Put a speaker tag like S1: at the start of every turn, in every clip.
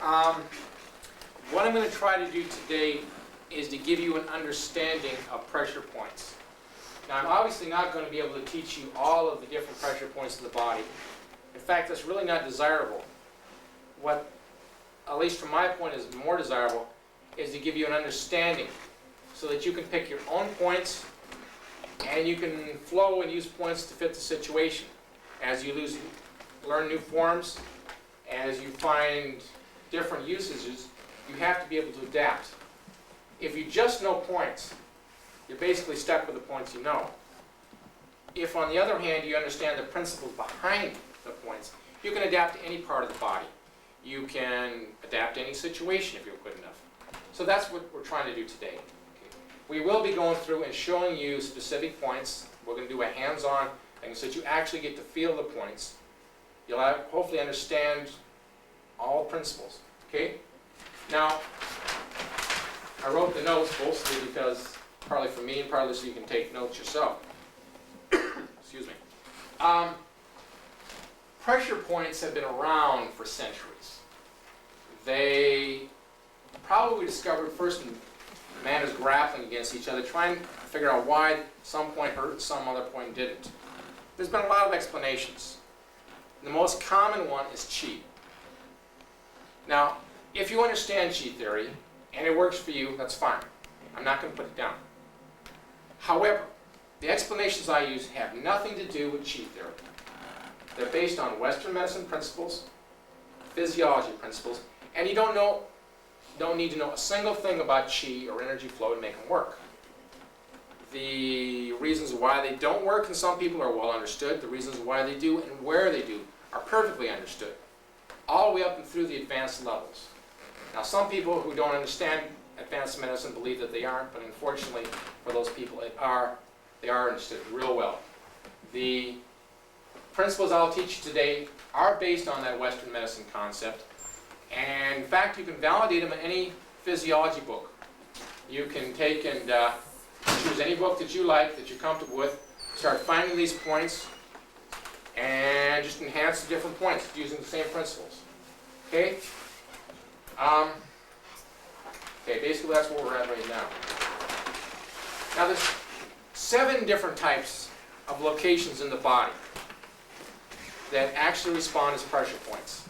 S1: What I'm going to try to do today is to give you an understanding of pressure points. Now, I'm obviously not going to be able to teach you all of the different pressure points of the body. In fact, that's really not desirable. What, at least from my point, is more desirable is to give you an understanding so that you can pick your own points and you can flow and use points to fit the situation. As you learn new forms, as you find different usages, you have to be able to adapt. If you just know points, you're basically stuck with the points you know. If, on the other hand, you understand the principles behind the points, you can adapt to any part of the body. You can adapt to any situation if you're good enough. So that's what we're trying to do today. Okay. We will be going through and showing you specific points. We're going to do a hands-on thing so that you actually get to feel the points. You'll hopefully understand all principles. Okay? Now, I wrote the notes mostly because, partly for me and partly so you can take notes yourself. Excuse me. Pressure points have been around for centuries. They probably were discovered first when man is grappling against each other, trying to figure out why some point hurt, some other point didn't. There's been a lot of explanations. The most common one is chi. Now, if you understand chi theory, and it works for you, that's fine. I'm not going to put it down. However, the explanations I use have nothing to do with chi theory. They're based on Western medicine principles, physiology principles, and you don't need to know a single thing about chi or energy flow to make them work. The reasons why they don't work in some people are well understood. The reasons why they do and where they do are perfectly understood, all the way up and through the advanced levels. Now, some people who don't understand advanced medicine believe that they aren't, but unfortunately for those people they are understood real well. The principles I'll teach you today are based on that Western medicine concept, and in fact you can validate them in any physiology book. You can take and choose any book that you like, that you're comfortable with, start finding these points, and just enhance the different points using the same principles. Okay? Okay, basically that's where we're at right now. Now there's 7 different types of locations in the body that actually respond as pressure points.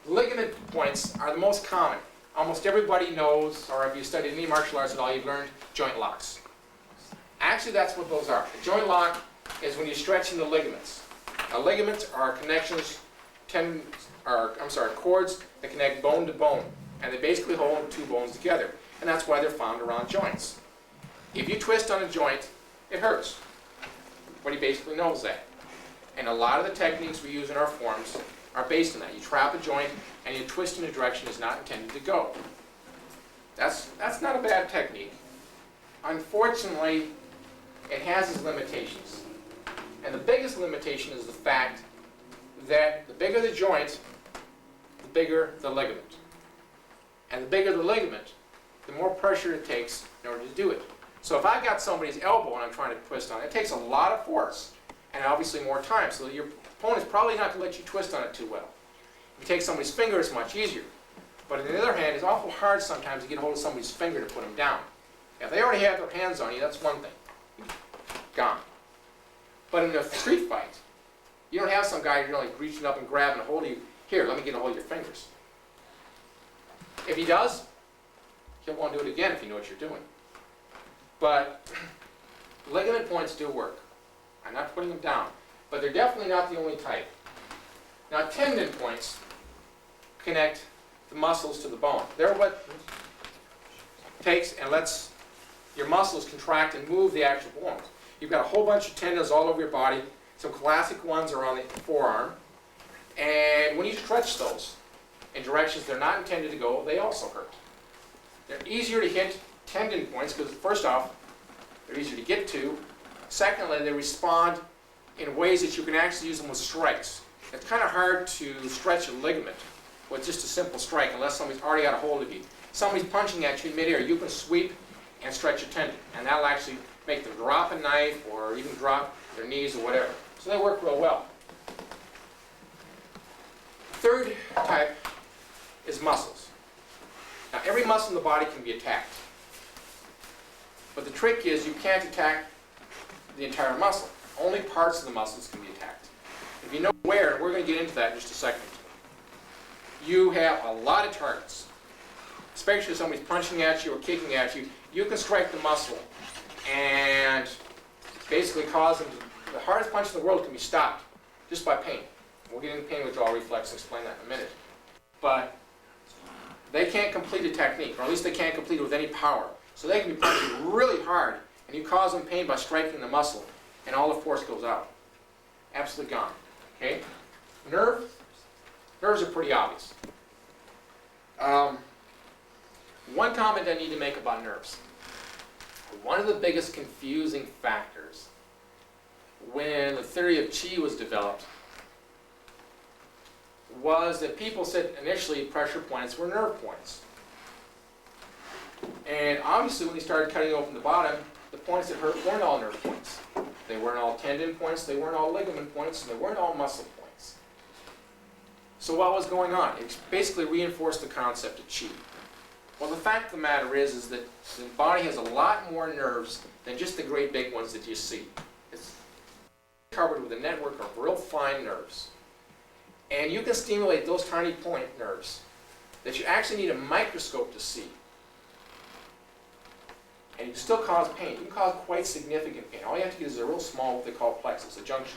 S1: Ligament points are the most common. Almost everybody knows, or if you studied any martial arts at all, you've learned joint locks. Actually, that's what those are. A joint lock is when you're stretching the ligaments. Now, ligaments are connections, cords that connect bone to bone, and they basically hold 2 bones together, and that's why they're found around joints. If you twist on a joint, it hurts. Everybody basically knows that. And a lot of the techniques we use in our forms are based on that. You trap a joint and you twist in a direction it's not intended to go. That's not a bad technique. Unfortunately, it has its limitations. And the biggest limitation is the fact that the bigger the joint, the bigger the ligament. And the bigger the ligament, the more pressure it takes in order to do it. So if I've got somebody's elbow and I'm trying to twist on it, it takes a lot of force and obviously more time. So your opponent's probably not going to let you twist on it too well. If you take somebody's finger, it's much easier. But on the other hand, it's awful hard sometimes to get hold of somebody's finger to put them down. If they already have their hands on you, that's one thing. Gone. But in a street fight, you don't have some guy like reaching up and grabbing a hold of you. Here, let me get a hold of your fingers. If he does, he'll want to do it again if you know what you're doing. But ligament points do work. I'm not putting them down. But they're definitely not the only type. Now, tendon points connect the muscles to the bone. They're what takes and lets your muscles contract and move the actual bones. You've got a whole bunch of tendons all over your body. Some classic ones are on the forearm. And when you stretch those in directions they're not intended to go, they also hurt. They're easier to hit tendon points because, first off, they're easier to get to. Secondly, they respond in ways that you can actually use them with strikes. It's kind of hard to stretch a ligament with just a simple strike unless somebody's already got a hold of you. Somebody's punching at you in midair, you can sweep and stretch a tendon, and that'll actually make them drop a knife or even drop their knees or whatever. So they work real well. Third type is muscles. Now, every muscle in the body can be attacked. But the trick is you can't attack the entire muscle. Only parts of the muscles can be attacked. If you know where, we're going to get into that in just a second. You have a lot of targets. Especially if somebody's punching at you or kicking at you, you can strike the muscle and basically cause them to, the hardest punch in the world can be stopped just by pain. We'll get into pain withdrawal reflex and explain that in a minute. But they can't complete a technique, or at least they can't complete it with any power. So they can be punching really hard, and you cause them pain by striking the muscle, and all the force goes out. Absolutely gone. Okay? Nerves are pretty obvious. One comment I need to make about nerves. One of the biggest confusing factors when the theory of chi was developed was that people said initially pressure points were nerve points. And obviously when they started cutting open the bottom, the points that hurt weren't all nerve points. They weren't all tendon points, they weren't all ligament points, and they weren't all muscle points. So what was going on? It basically reinforced the concept of chi. Well, the fact of the matter is that the body has a lot more nerves than just the great big ones that you see. It's covered with a network of real fine nerves. And you can stimulate those tiny point nerves that you actually need a microscope to see. And you can still cause pain. You can cause quite significant pain. All you have to get is a real small, what they call plexus, a junction.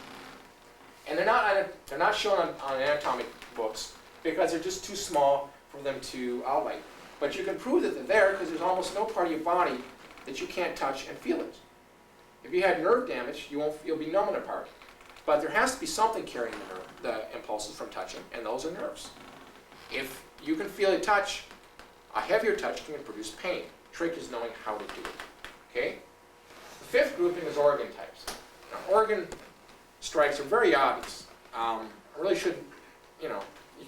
S1: And they're not shown on anatomic books because they're just too small for them to outline. But you can prove that they're there because there's almost no part of your body that you can't touch and feel it. If you had nerve damage, you'll be numb in a part. But there has to be something carrying the impulses from touching, and those are nerves. If you can feel a touch, a heavier touch can produce pain. The trick is knowing how to do it. Okay? The fifth grouping is organ types. Now, organ strikes are very obvious. I really shouldn't, you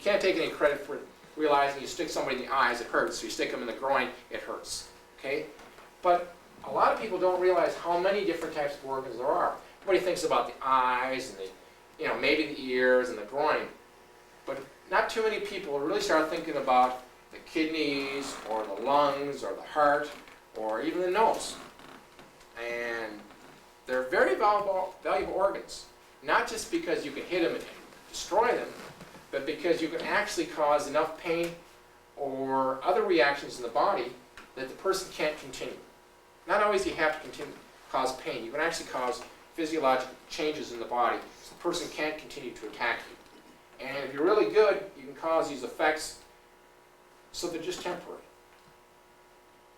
S1: can't take any credit for realizing you stick somebody in the eyes, it hurts. So you stick them in the groin, it hurts. Okay? But a lot of people don't realize how many different types of organs there are. Everybody thinks about the eyes and maybe the ears and the groin. But not too many people really start thinking about the kidneys or the lungs or the heart or even the nose. And they're very valuable organs. Not just because you can hit them and destroy them, but because you can actually cause enough pain or other reactions in the body that the person can't continue. Not always you have to cause pain. You can actually cause physiological changes in the body so the person can't continue to attack you. And if you're really good, you can cause these effects so they're just temporary.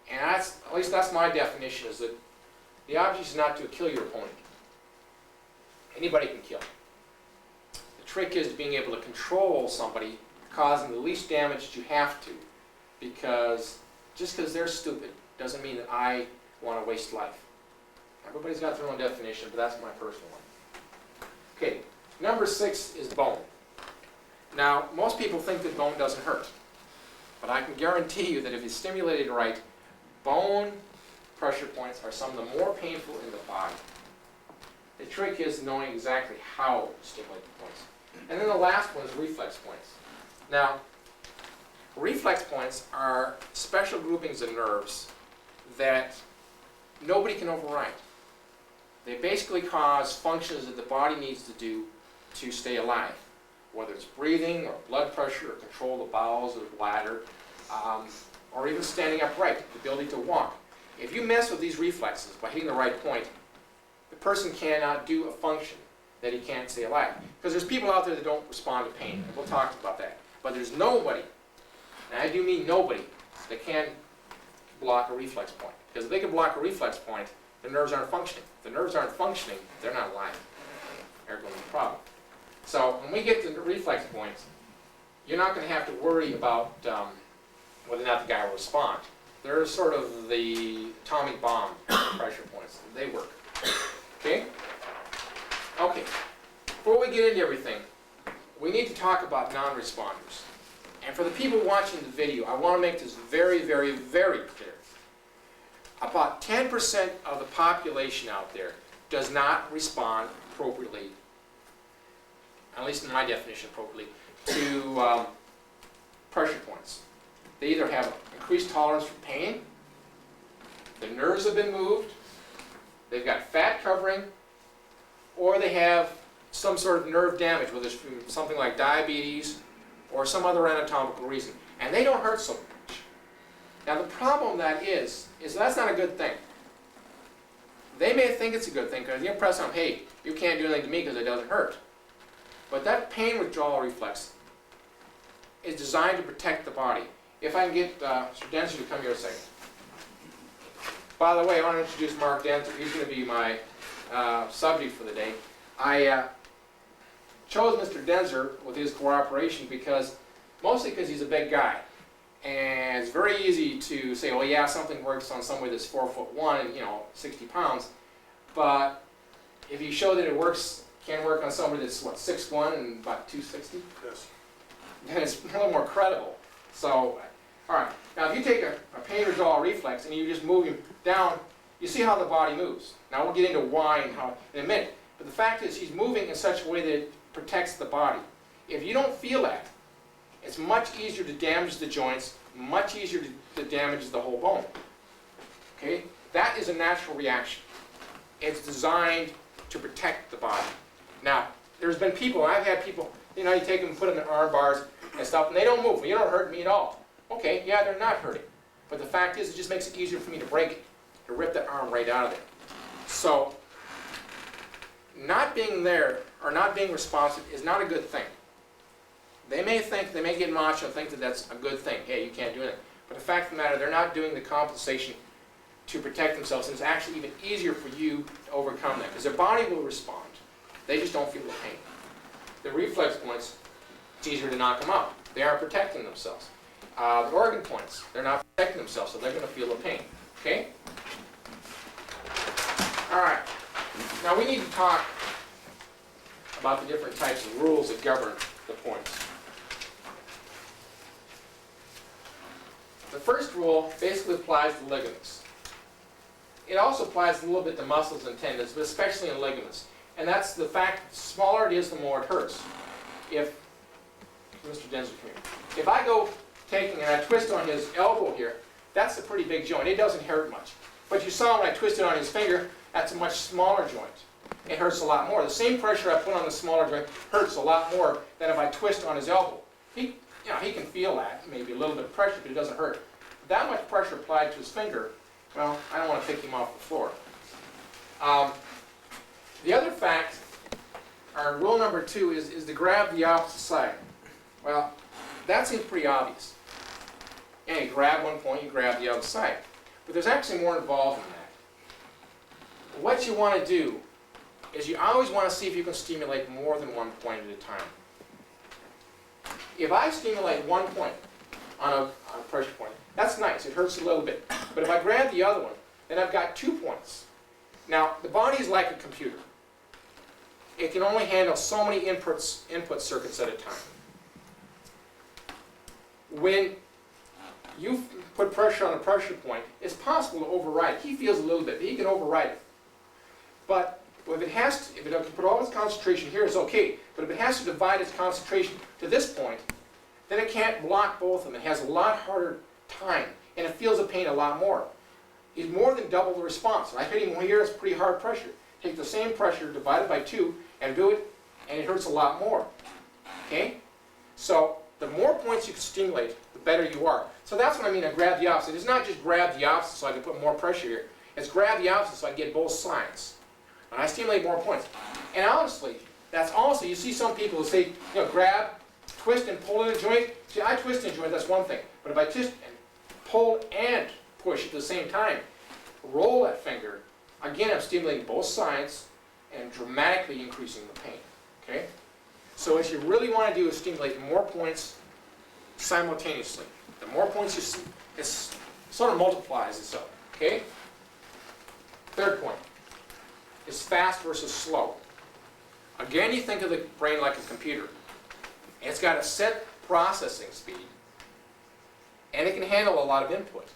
S1: And at least that's my definition, is that the object is not to kill your opponent. Anybody can kill. The trick is being able to control somebody, causing the least damage that you have to, because just because they're stupid doesn't mean that I want to waste life. Everybody's got their own definition, but that's my personal one. Okay, number 6 is bone. Now, most people think that bone doesn't hurt, but I can guarantee you that if you stimulate it right, bone pressure points are some of the more painful in the body. The trick is knowing exactly how to stimulate the points. And then the last one is reflex points. Now, reflex points are special groupings of nerves that nobody can override. They basically cause functions that the body needs to do to stay alive, whether it's breathing or blood pressure or control the bowels or the bladder, or even standing upright, the ability to walk. If you mess with these reflexes by hitting the right point, the person cannot do a function that he can't stay alive. Because there's people out there that don't respond to pain, and we'll talk about that. But there's nobody, and I do mean nobody, that can block a reflex point. Because if they can block a reflex point, the nerves aren't functioning. If the nerves aren't functioning, they're not alive. There goes the problem. So when we get to the reflex points, you're not going to have to worry about whether or not the guy will respond. They're sort of the atomic bomb pressure points. They work. Okay? Okay. Before we get into everything, we need to talk about non-responders. And for the people watching the video, I want to make this very, very, very clear. About 10% of the population out there does not respond appropriately, at least in my definition appropriately, to pressure points. They either have increased tolerance for pain, the nerves have been moved, they've got fat covering, or they have some sort of nerve damage, whether it's from something like diabetes or some other anatomical reason. And they don't hurt so much. Now the problem that is that's not a good thing. They may think it's a good thing because you impress them, hey, you can't do anything to me because it doesn't hurt. But that pain withdrawal reflex is designed to protect the body. If I can get Mr. Denzer to come here a second. By the way, I want to introduce Mark Denzer. He's going to be my subject for the day. I chose Mr. Denzer with his cooperation mostly because he's a big guy. And it's very easy to say, well, yeah, something works on somebody that's 4'1" and 60 pounds. But if you show that it can work on somebody that's, what, 6'1" and about 260?
S2: Yes.
S1: Then it's a little more credible. So, all right. Now, if you take a pain withdrawal reflex and you just move him down, you see how the body moves. Now, we'll get into why and how in a minute. But the fact is, he's moving in such a way that it protects the body. If you don't feel that, it's much easier to damage the joints, much easier to damage the whole bone. Okay? That is a natural reaction. It's designed to protect the body. Now, there's been people, I've had people, you take them and put them in arm bars and stuff, and they don't move. You don't hurt me at all. Okay, yeah, they're not hurting. But the fact is, it just makes it easier for me to break it, to rip that arm right out of there. So, not being there or not being responsive is not a good thing. They may get macho and think that that's a good thing. Hey, you can't do anything. But the fact of the matter, they're not doing the compensation to protect themselves, and it's actually even easier for you to overcome that, because their body will respond. They just don't feel the pain. The reflex points, it's easier to knock them out. They are protecting themselves. The organ points, they're not protecting themselves, so they're going to feel the pain. Okay? All right. Now we need to talk about the different types of rules that govern the points. The first rule basically applies to ligaments. It also applies a little bit to muscles and tendons, but especially in ligaments. And that's the fact, the smaller it is, the more it hurts. If, Mr. Denzer, come here. If I go taking and I twist on his elbow here, that's a pretty big joint. It doesn't hurt much. But you saw when I twisted on his finger, that's a much smaller joint. It hurts a lot more. The same pressure I put on the smaller joint hurts a lot more than if I twist on his elbow. He can feel that, maybe a little bit of pressure, but it doesn't hurt. That much pressure applied to his finger, well, I don't want to pick him off the floor. The other fact, or rule number 2, is to grab the opposite side. Well, that seems pretty obvious. And you grab one point, you grab the other side. But there's actually more involved in that. What you want to do is you always want to see if you can stimulate more than one point at a time. If I stimulate one point on a pressure point, that's nice, it hurts a little bit. But if I grab the other one, then I've got 2 points. Now, the body is like a computer. It can only handle so many input circuits at a time. When you put pressure on a pressure point, it's possible to override it. He feels a little bit, but he can override it. But if it can put all its concentration here, it's okay. But if it has to divide its concentration to this point, then it can't block both of them. It has a lot harder time, and it feels the pain a lot more. It's more than double the response. I hit him here, it's pretty hard pressure. Take the same pressure, divide it by 2, and do it, and it hurts a lot more. Okay? So the more points you can stimulate, the better you are. So that's what I mean, I grab the opposite. It's not just grab the opposite so I can put more pressure here. It's grab the opposite so I can get both sides. And I stimulate more points. And honestly, that's also, you see some people who say, grab, twist and pull in a joint. See, I twist in a joint, that's one thing. But if I twist and pull and push at the same time, roll that finger, again, I'm stimulating both sides and dramatically increasing the pain. Okay? So what you really want to do is stimulate more points simultaneously. The more points you see, it sort of multiplies itself. Okay? Third point is fast versus slow. Again, you think of the brain like a computer. It's got a set processing speed, and it can handle a lot of input.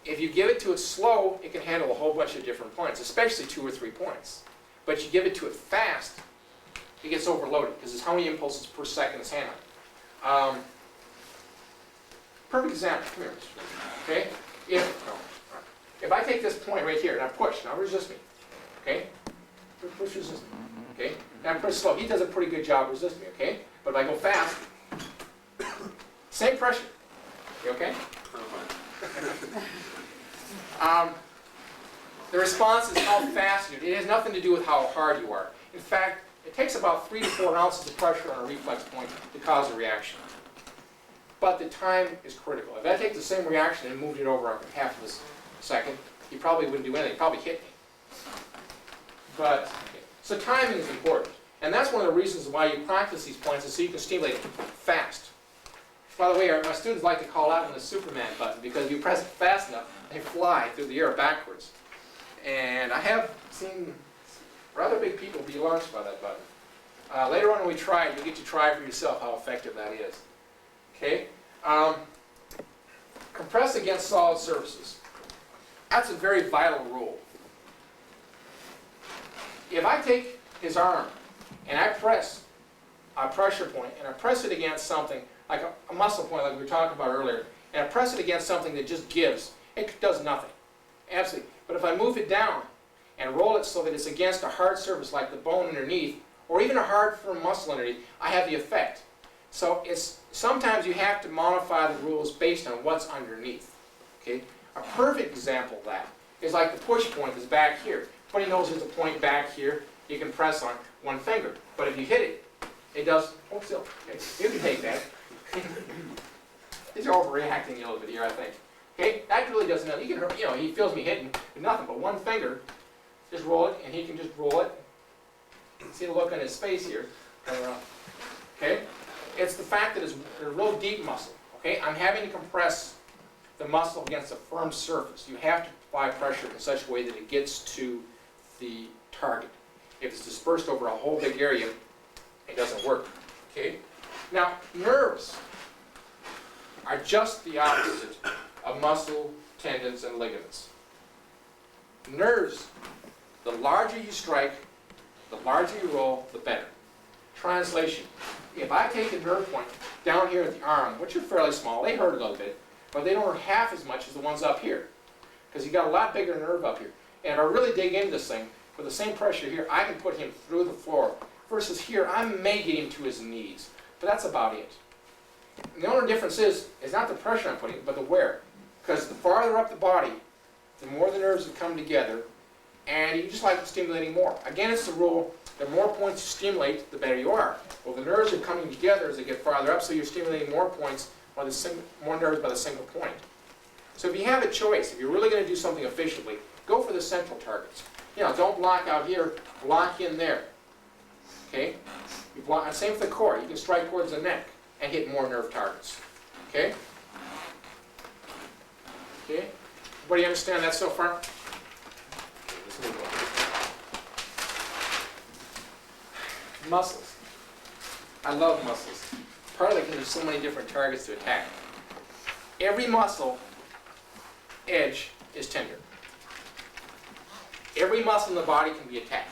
S1: If you give it to it slow, it can handle a whole bunch of different points, especially 2 or 3 points. But you give it to it fast, it gets overloaded, because it's how many impulses per second it's handling. Perfect example. Come here. Okay? If I take this point right here and I push, now resist me. Okay? Push, resist me. Okay? Now I'm pretty slow. He does a pretty good job resisting me. Okay? But if I go fast, same pressure. You okay? The response is how fast you do it. It has nothing to do with how hard you are. In fact, it takes about 3 to 4 ounces of pressure on a reflex point to cause a reaction. But the time is critical. If I take the same reaction and moved it over half of a second, he probably wouldn't do anything. He'd probably hit me. But, okay. So timing is important. And that's one of the reasons why you practice these points, is so you can stimulate fast. By the way, my students like to call out on the Superman button, because if you press it fast enough, they fly through the air backwards. And I have seen rather big people be launched by that button. Later on when we try it, you'll get to try for yourself how effective that is. Okay? Compress against solid surfaces. That's a very vital rule. If I take his arm and I press a pressure point and I press it against something like a muscle point like we were talking about earlier, and I press it against something that just gives, it does nothing. Absolutely. But if I move it down and roll it so that it's against a hard surface like the bone underneath, or even a hard firm muscle underneath, I have the effect. So sometimes you have to modify the rules based on what's underneath. Okay? A perfect example of that is like the push point that's back here. Everybody knows there's a point back here you can press on one finger. But if you hit it, it does, hold still. Okay? You can take that. These are overreacting a little bit here, I think. Okay? That really doesn't know. You can, he feels me hitting with nothing but one finger. Just roll it, and he can just roll it. See the look on his face here. Okay? It's the fact that it's a real deep muscle. Okay? I'm having to compress the muscle against a firm surface. You have to apply pressure in such a way that it gets to the target. If it's dispersed over a whole big area, it doesn't work. Okay? Now, nerves are just the opposite of muscle, tendons, and ligaments. Nerves, the larger you strike, the larger you roll, the better. Translation. If I take a nerve point down here at the arm, which are fairly small, they hurt a little bit, but they don't hurt half as much as the ones up here. Because you've got a lot bigger nerve up here. And if I really dig into this thing, with the same pressure here, I can put him through the floor. Versus here, I may get him to his knees. But that's about it. And the only difference is not the pressure I'm putting, but the wear. Because the farther up the body, the more the nerves have come together, and you just like stimulating more. Again, it's the rule, the more points you stimulate, the better you are. Well, the nerves are coming together as they get farther up, so you're stimulating more points by more nerves by the single point. So if you have a choice, if you're really going to do something efficiently, go for the central targets. Don't block out here, block in there. Okay? You block, same for the core. You can strike towards the neck and hit more nerve targets. Okay? Okay? Everybody understand that so far? Okay, let's move on. Muscles. I love muscles. Partly because there's so many different targets to attack. Every muscle edge is tender. Every muscle in the body can be attacked.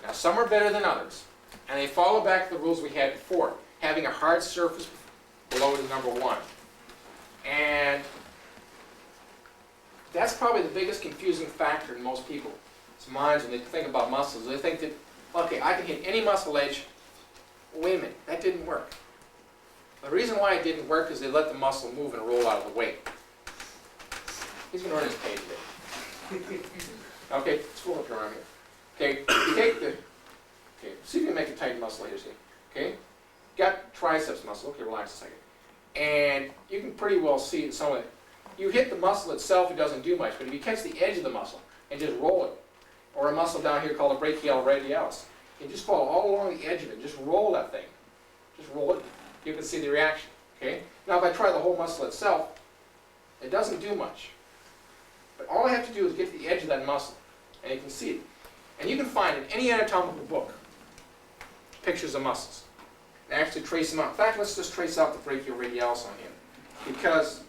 S1: Now, some are better than others, and they follow back the rules we had before, having a hard surface below the number 1. And that's probably the biggest confusing factor in most people's minds when they think about muscles. They think that, okay, I can hit any muscle edge. Wait a minute, that didn't work. The reason why it didn't work is they let the muscle move and roll out of the way. He's going to earn his pay today. Okay, let's roll up your arm here. Okay, you take the, okay, see if you can make a tight muscle here, see. Okay, got triceps muscle, okay, relax a second. And you can pretty well see some of it. You hit the muscle itself, it doesn't do much, but if you catch the edge of the muscle and just roll it, or a muscle down here called a brachioradialis, you just follow all along the edge of it, just roll that thing. Just roll it, you can see the reaction, okay? Now if I try the whole muscle itself, it doesn't do much. But all I have to do is get to the edge of that muscle, and you can see it. And you can find in any anatomical book pictures of muscles. And actually trace them out. In fact, let's just trace out the brachioradialis on him. Because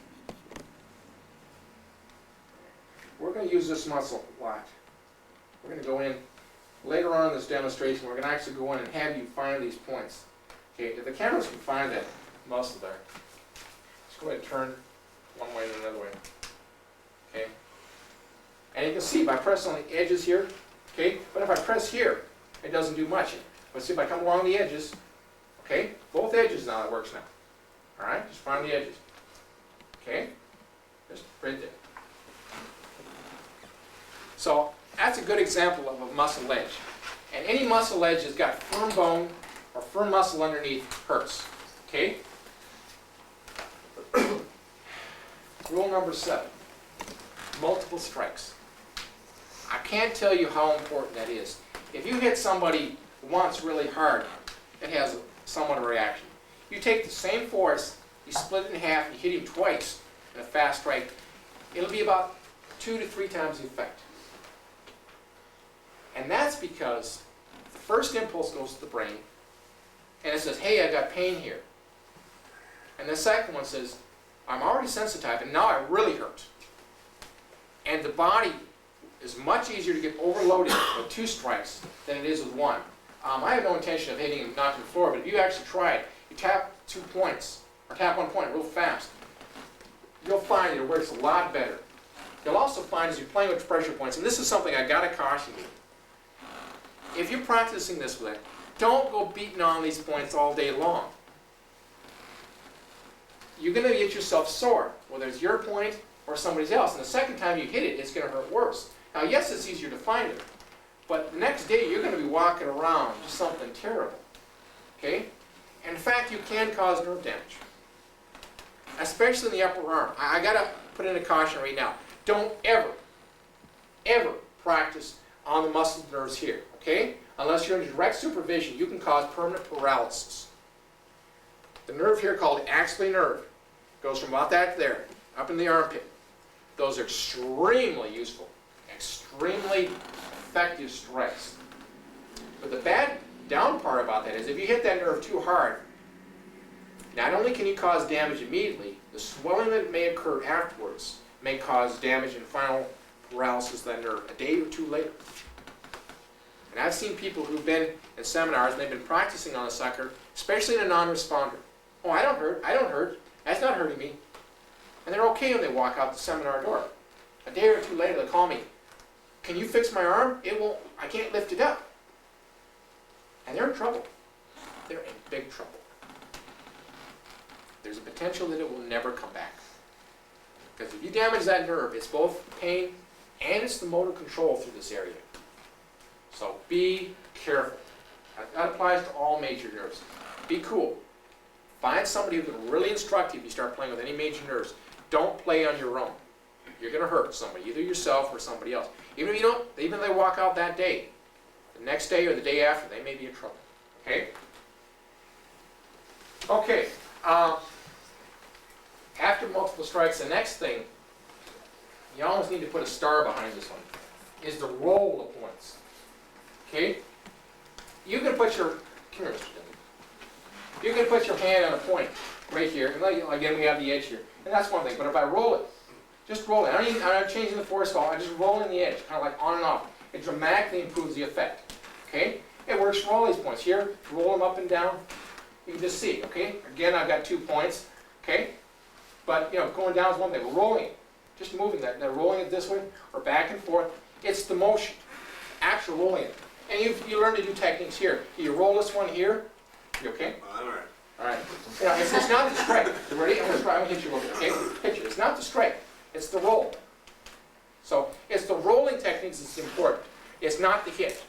S1: we're going to use this muscle a lot. We're going to go in, later on in this demonstration, we're going to actually go in and have you find these points. Okay, if the cameras can find that muscle there, go ahead and turn one way and another way. Okay? And you can see by pressing on the edges here, okay? But if I press here, it doesn't do much. But see if I come along the edges, okay? Both edges now, it works now. All right? Just find the edges. Okay? Just right there. So that's a good example of a muscle edge. And any muscle edge that's got firm bone or firm muscle underneath hurts. Okay? Rule number 7. Multiple strikes. I can't tell you how important that is. If you hit somebody once really hard, it has somewhat of a reaction. You take the same force, you split it in half, and you hit him twice in a fast strike, it'll be about 2 to 3 times the effect. And that's because the first impulse goes to the brain, and it says, hey, I got pain here. And the second one says, I'm already sensitized, and now it really hurts. And the body is much easier to get overloaded with 2 strikes than it is with 1. I have no intention of hitting him, knocking the floor, but if you actually try it, you tap 2 points, or tap 1 point real fast, you'll find it works a lot better. You'll also find as you're playing with pressure points, and this is something I got to caution you. If you're practicing this with it, don't go beating on these points all day long. You're going to get yourself sore, whether it's your point or somebody else. And the second time you hit it, it's going to hurt worse. Now, yes, it's easier to find it, but the next day you're going to be walking around just something terrible. Okay? And in fact, you can cause nerve damage, especially in the upper arm. I got to put in a caution right now. Don't ever, ever practice on the muscle nerves here. Okay? Unless you're under direct supervision, you can cause permanent paralysis. The nerve here called the axillary nerve goes from about that there, up in the armpit. Those are extremely useful, extremely effective strikes. But the bad down part about that is if you hit that nerve too hard, not only can you cause damage immediately, the swelling that may occur afterwards may cause damage and final paralysis of that nerve a day or 2 later. And I've seen people who've been in seminars and they've been practicing on a sucker, especially in a non-responder. Oh, I don't hurt, that's not hurting me. And they're okay when they walk out the seminar door. A day or 2 later they'll call me, can you fix my arm? It won't, I can't lift it up. And they're in trouble. They're in big trouble. There's a potential that it will never come back. Because if you damage that nerve, it's both pain and it's the motor control through this area. So be careful. That applies to all major nerves. Be cool. Find somebody who can really instruct you if you start playing with any major nerves. Don't play on your own. You're going to hurt somebody, either yourself or somebody else. Even if you don't, even if they walk out that day, the next day or the day after, they may be in trouble. Okay? Okay. After multiple strikes, the next thing, you almost need to put a star behind this one, is the roll of points. Okay? You can put your, come here, Mr. Dillon. You can put your hand on a point right here, and again we have the edge here, and that's one thing. But if I roll it, just roll it. I'm not changing the force at all. I just roll in the edge, kind of like on and off. It dramatically improves the effect. Okay? It works for all these points. Here, roll them up and down. You can just see. Okay? Again, I've got 2 points. Okay? But going down is one thing. Rolling it, just moving that, rolling it this way or back and forth. It's the motion, actual rolling it. And you learn to do techniques here. You roll this one here. You okay?
S2: All right.
S1: All right. It's not the strike. You ready? I'm going to hit you a little bit. Okay? Hit you. It's not the strike. It's the roll. So it's the rolling techniques that's important. It's not the hit.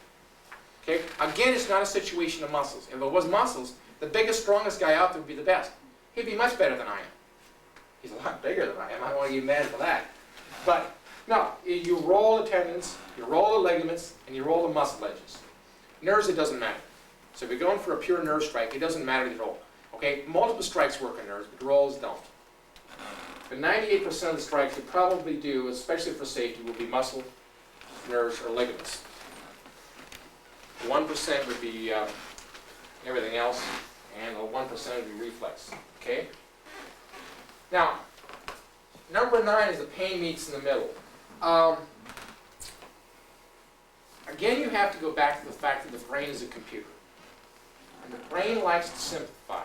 S1: Okay? Again, it's not a situation of muscles. If it was muscles, the biggest, strongest guy out there would be the best. He'd be much better than I am. He's a lot bigger than I am. I don't want to get mad for that. But no, you roll the tendons, you roll the ligaments, and you roll the muscle edges. Nerves, it doesn't matter. So if you're going for a pure nerve strike, it doesn't matter the roll. Okay? Multiple strikes work on nerves, but rolls don't. But 98% of the strikes you probably do, especially for safety, will be muscle, nerves, or ligaments. 1% would be everything else, and 1% would be reflex. Okay? Now, number 9 is the pain meets in the middle. Again, you have to go back to the fact that the brain is a computer. And the brain likes to simplify.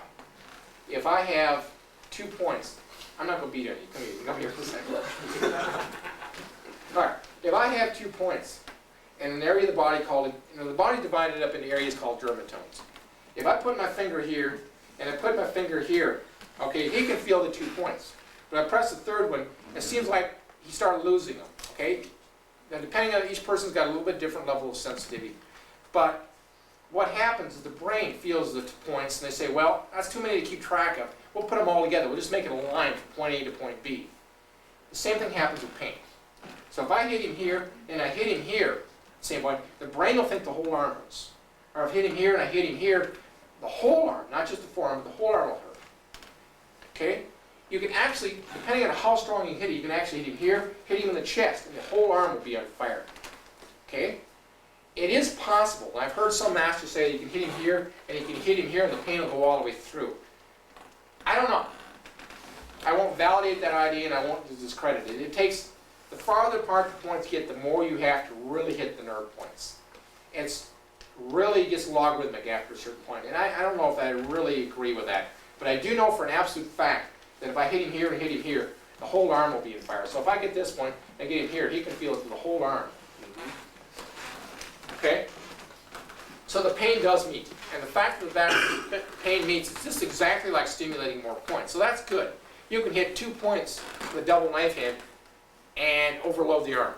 S1: If I have 2 points, I'm not going to beat on you. Come here. Come here for a second. All right. If I have 2 points in an area of the body called, the body divided up into areas called dermatomes. If I put my finger here and I put my finger here, okay, he can feel the 2 points. But I press the third one, it seems like he started losing them, okay? Now, depending on each person's got a little bit different level of sensitivity. But what happens is the brain feels the 2 points and they say, well, that's too many to keep track of. We'll put them all together. We'll just make it a line from point A to point B. The same thing happens with pain. So if I hit him here and I hit him here, same point, the brain will think the whole arm hurts. Or if I hit him here and I hit him here, the whole arm, not just the forearm, but the whole arm will hurt. Okay? You can actually, depending on how strong you hit it, you can actually hit him here, hit him in the chest, and the whole arm will be on fire. Okay? It is possible, and I've heard some masters say that you can hit him here, and you can hit him here, and the pain will go all the way through. I don't know. I won't validate that idea, and I won't discredit it. It takes, the farther apart the points get, the more you have to really hit the nerve points. It's really gets logarithmic after a certain point, and I don't know if I really agree with that. But I do know for an absolute fact that if I hit him here and hit him here, the whole arm will be in fire. So if I get this point and get him here, he can feel it through the whole arm. Okay? So the pain does meet. And the fact that that pain meets is just exactly like stimulating more points. So that's good. You can hit 2 points with a double knife hand and overload the arm.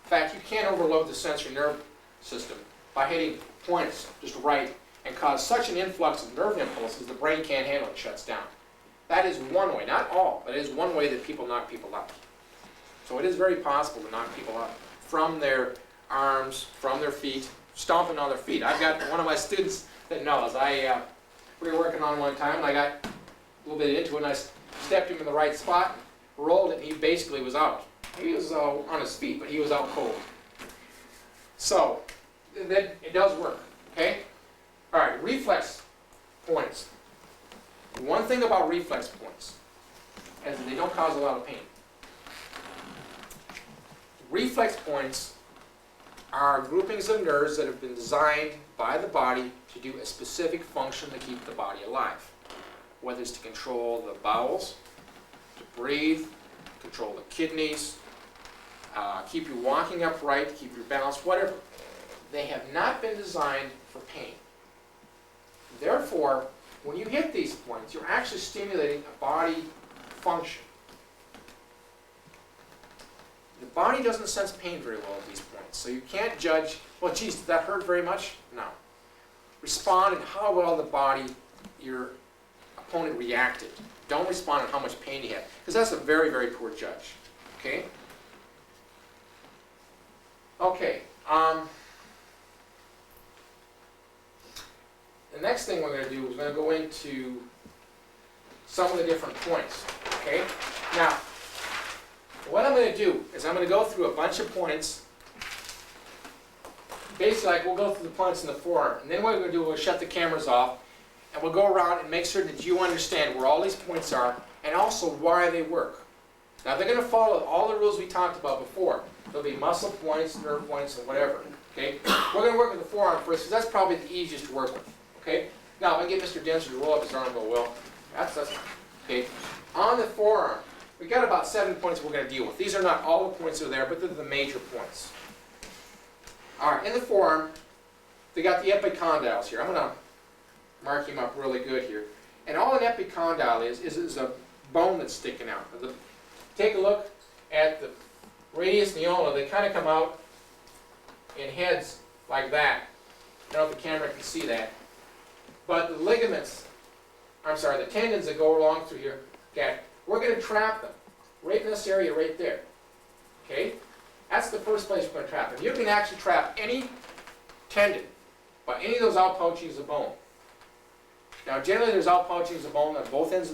S1: In fact, you can't overload the sensory nerve system by hitting points just right and cause such an influx of nerve impulses the brain can't handle and shuts down. That is one way, not all, but it is one way that people knock people out. So it is very possible to knock people out from their arms, from their feet, stomping on their feet. I've got one of my students that knows. We were working on one time, and I got a little bit into it, and I stepped him in the right spot, rolled it, and he basically was out. He was on his feet, but he was out cold. So it does work, okay? All right, reflex points. One thing about reflex points is that they don't cause a lot of pain. Reflex points are groupings of nerves that have been designed by the body to do a specific function to keep the body alive. Whether it's to control the bowels, to breathe, control the kidneys, keep you walking upright, keep your balance, whatever. They have not been designed for pain. Therefore, when you hit these points, you're actually stimulating a body function. The body doesn't sense pain very well at these points, so you can't judge, well, geez, did that hurt very much? No. Respond and how well the body, your opponent reacted. Don't respond on how much pain he had, because that's a very, very poor judge. Okay? Okay. The next thing we're going to do is we're going to go into some of the different points. Okay? Now, what I'm going to do is I'm going to go through a bunch of points. Basically, like we'll go through the points in the forearm. And then what we're going to do, we'll shut the cameras off, and we'll go around and make sure that you understand where all these points are and also why they work. Now, they're going to follow all the rules we talked about before. There'll be muscle points, nerve points, and whatever. Okay? We're going to work with the forearm first because that's probably the easiest to work with. Okay? Now, if I get Mr. Denser to roll up his arm and go, well, that's okay. On the forearm, we've got about 7 points we're going to deal with. These are not all the points that are there, but they're the major points. All right, in the forearm, they got the epicondyles here. I'm going to mark him up really good here. And all an epicondyle is a bone that's sticking out. Take a look at the radius and the ulna. They kind of come out in heads like that. I don't know if the camera can see that. But the ligaments, the tendons that go along through here, okay, we're going to trap them right in this area right there. Okay? That's the first place we're going to trap them. You can actually trap any tendon by any of those outpouchings of bone. Now, generally there's outpouchings of bone at both ends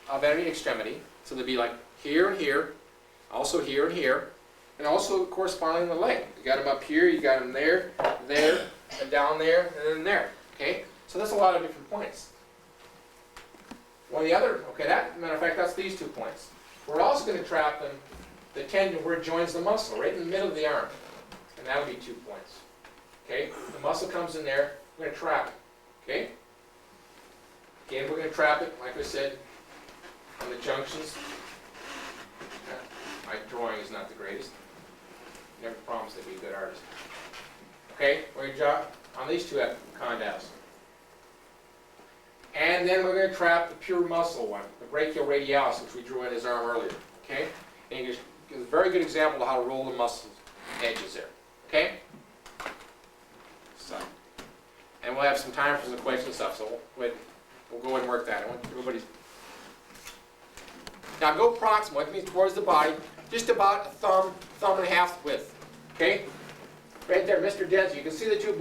S1: of any extremity. So they'd be like here and here, also here and here, and also corresponding to the leg. You got them up here, you got them there, there, and down there, and then there. Okay? So that's a lot of different points. One of the other, okay, matter of fact, that's these 2 points. We're also going to trap them, the tendon where it joins the muscle, right in the middle of the arm. And that would be 2 points. Okay? The muscle comes in there, we're going to trap it. Okay? Again, we're going to trap it, like I said, on the junctions. My drawing is not the greatest. Never promised to be a good artist. Okay, we're going to draw on these two condyles. And then we're going to trap the pure muscle one, the brachioradialis, which we drew in his arm earlier. Okay? And you give a very good example of how to roll the muscle edges there. Okay? So, and we'll have some time for some questions and stuff, so we'll go ahead and work that. I want everybody's. Now go proximal, which means towards the body, just about a thumb and a half width. Okay? Right there, Mr. Denzi, you can see the two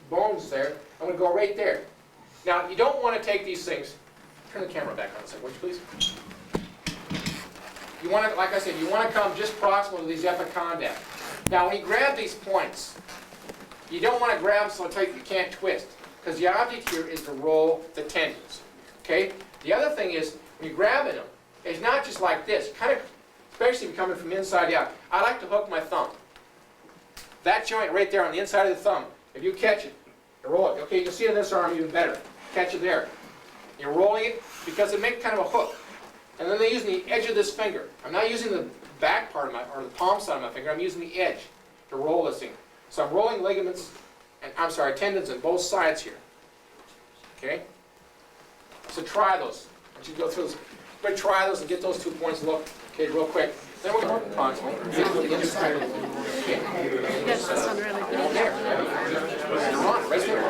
S1: bones there. I'm going to go right there. Now, you don't want to take these things. Turn the camera back on a second, would you please? You want to, like I said, you want to come just proximal to these epicondyles. Now, when you grab these points, you don't want to grab them so tight you can't twist, because the object here is to roll the tendons. Okay? The other thing is, when you're grabbing them, it's not just like this. Kind of, especially if you're coming from inside out. I like to hook my thumb. That joint right there on the inside of the thumb, if you catch it, you roll it. Okay, you can see it in this arm even better. Catch it there. You're rolling it because it makes kind of a hook. And then they're using the edge of this finger. I'm not using the back part of my, or the palm side of my finger. I'm using the edge to roll this thing. So I'm rolling ligaments, and tendons on both sides here. Okay? So try those. Once you go through this, but try those and get those 2 points. Look, okay, real quick. Then we're going to proximal. Get to the inside of the okay.
S2: Yes, that sounds really good.
S1: There. You're on, right there.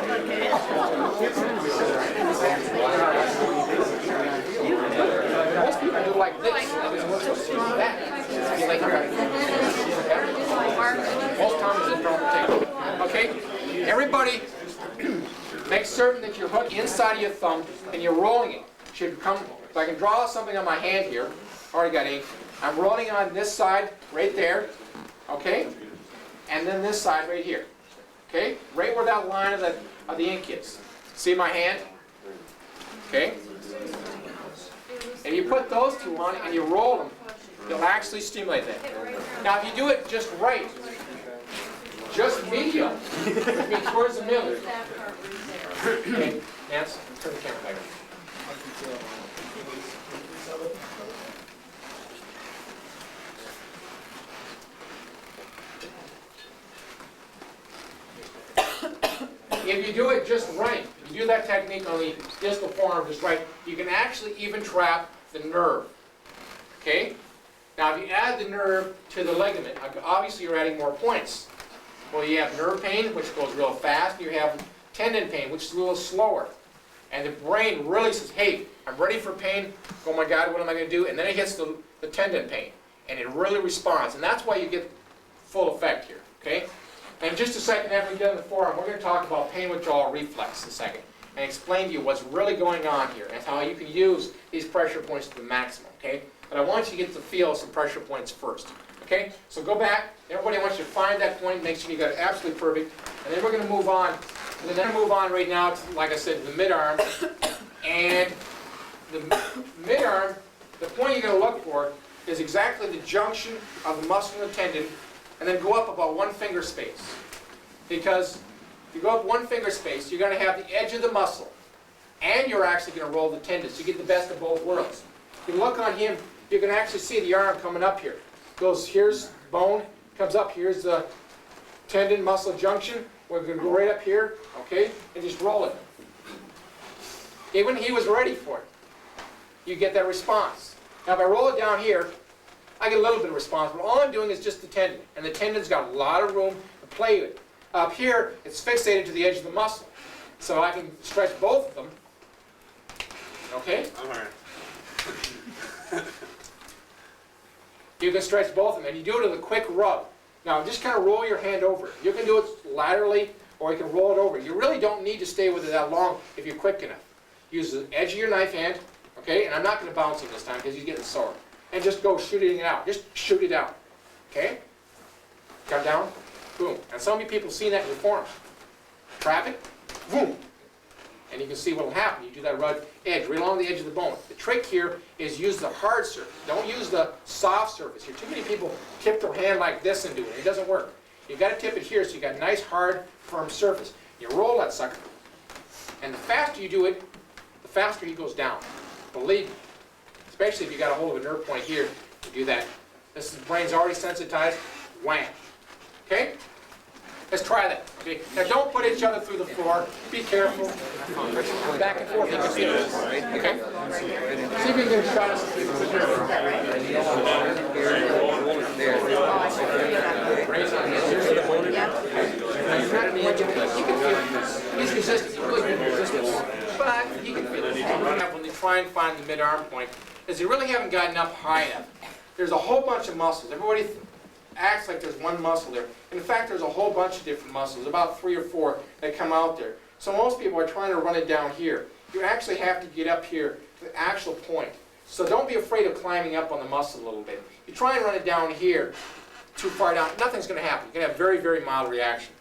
S1: Most people do like this. That. Most times it's normal take. Okay? Everybody make certain that your hook inside of your thumb and you're rolling it. Should come. If I can draw something on my hand here, already got ink. I'm rolling on this side right there. Okay? And then this side right here. Okay? Right where that line of the ink is. See my hand? Okay? And you put those two on and you roll them, you'll actually stimulate that. Now if you do it just right, just medium, I mean towards the middle. Okay, Nance, turn the camera back. If you do it just right, you do that technique on the distal forearm just right, you can actually even trap the nerve. Okay? Now if you add the nerve to the ligament, obviously you're adding more points. Well, you have nerve pain, which goes real fast. You have tendon pain, which is a little slower. And the brain really says, hey, I'm ready for pain. Oh my God, what am I going to do? And then it hits the tendon pain. And it really responds. And that's why you get full effect here. Okay? And just a second after we get in the forearm, we're going to talk about pain withdrawal reflex in a second. And explain to you what's really going on here. And how you can use these pressure points to the maximum. Okay? But I want you to get the feel of some pressure points first. Okay? So go back. Everybody wants you to find that point. Make sure you got it absolutely perfect. And then we're going to move on. And then we're going to move on right now to, like I said, the mid-arm. And the mid-arm, the point you're going to look for is exactly the junction of the muscle and the tendon, and then go up about 1 finger space. Because if you go up 1 finger space, you're going to have the edge of the muscle, and you're actually going to roll the tendon, so you get the best of both worlds. If you look on him, you can actually see the arm coming up here. Goes, here's bone, comes up, here's the tendon muscle junction. We're going to go right up here, okay, and just roll it. Even he was ready for it. You get that response. Now if I roll it down here, I get a little bit of response, but all I'm doing is just the tendon. And the tendon's got a lot of room to play with. Up here, it's fixated to the edge of the muscle. So I can stretch both of them. Okay?
S3: All right.
S1: You can stretch both of them, and you do it with a quick rub. Now just kind of roll your hand over it. You can do it laterally, or you can roll it over. You really don't need to stay with it that long if you're quick enough. Use the edge of your knife hand, okay? And I'm not going to bounce him this time because he's getting sore. And just go shooting it out. Just shoot it out. Okay? Got down? Boom. And some of you people have seen that in your forms. Trap it. Boom. And you can see what will happen. You do that right edge, right along the edge of the bone. The trick here is use the hard surface. Don't use the soft surface here. Too many people tip their hand like this and do it. It doesn't work. You've got to tip it here so you've got a nice, hard, firm surface. You roll that sucker. And the faster you do it, the faster he goes down. Believe me. especially if you got a hold of a nerve point here, you do that. This brain's already sensitized, wham. Okay? Let's try that. Okay? Now don't put each other through the floor. Be careful. Back and forth. You can feel it. Okay? See if you can get a shot of something. Raise on the you can feel it. He's resistant. He's really good resistance. But he can feel it. When you try and find the mid-arm point, is you really haven't gotten up high enough. There's a whole bunch of muscles. Everybody acts like there's one muscle there. In fact, there's a whole bunch of different muscles, about 3 or 4 that come out there. So most people are trying to run it down here. You actually have to get up here to the actual point. So don't be afraid of climbing up on the muscle a little bit. You try and run it down here, too far down, nothing's going to happen. You're going to have very, very mild reaction.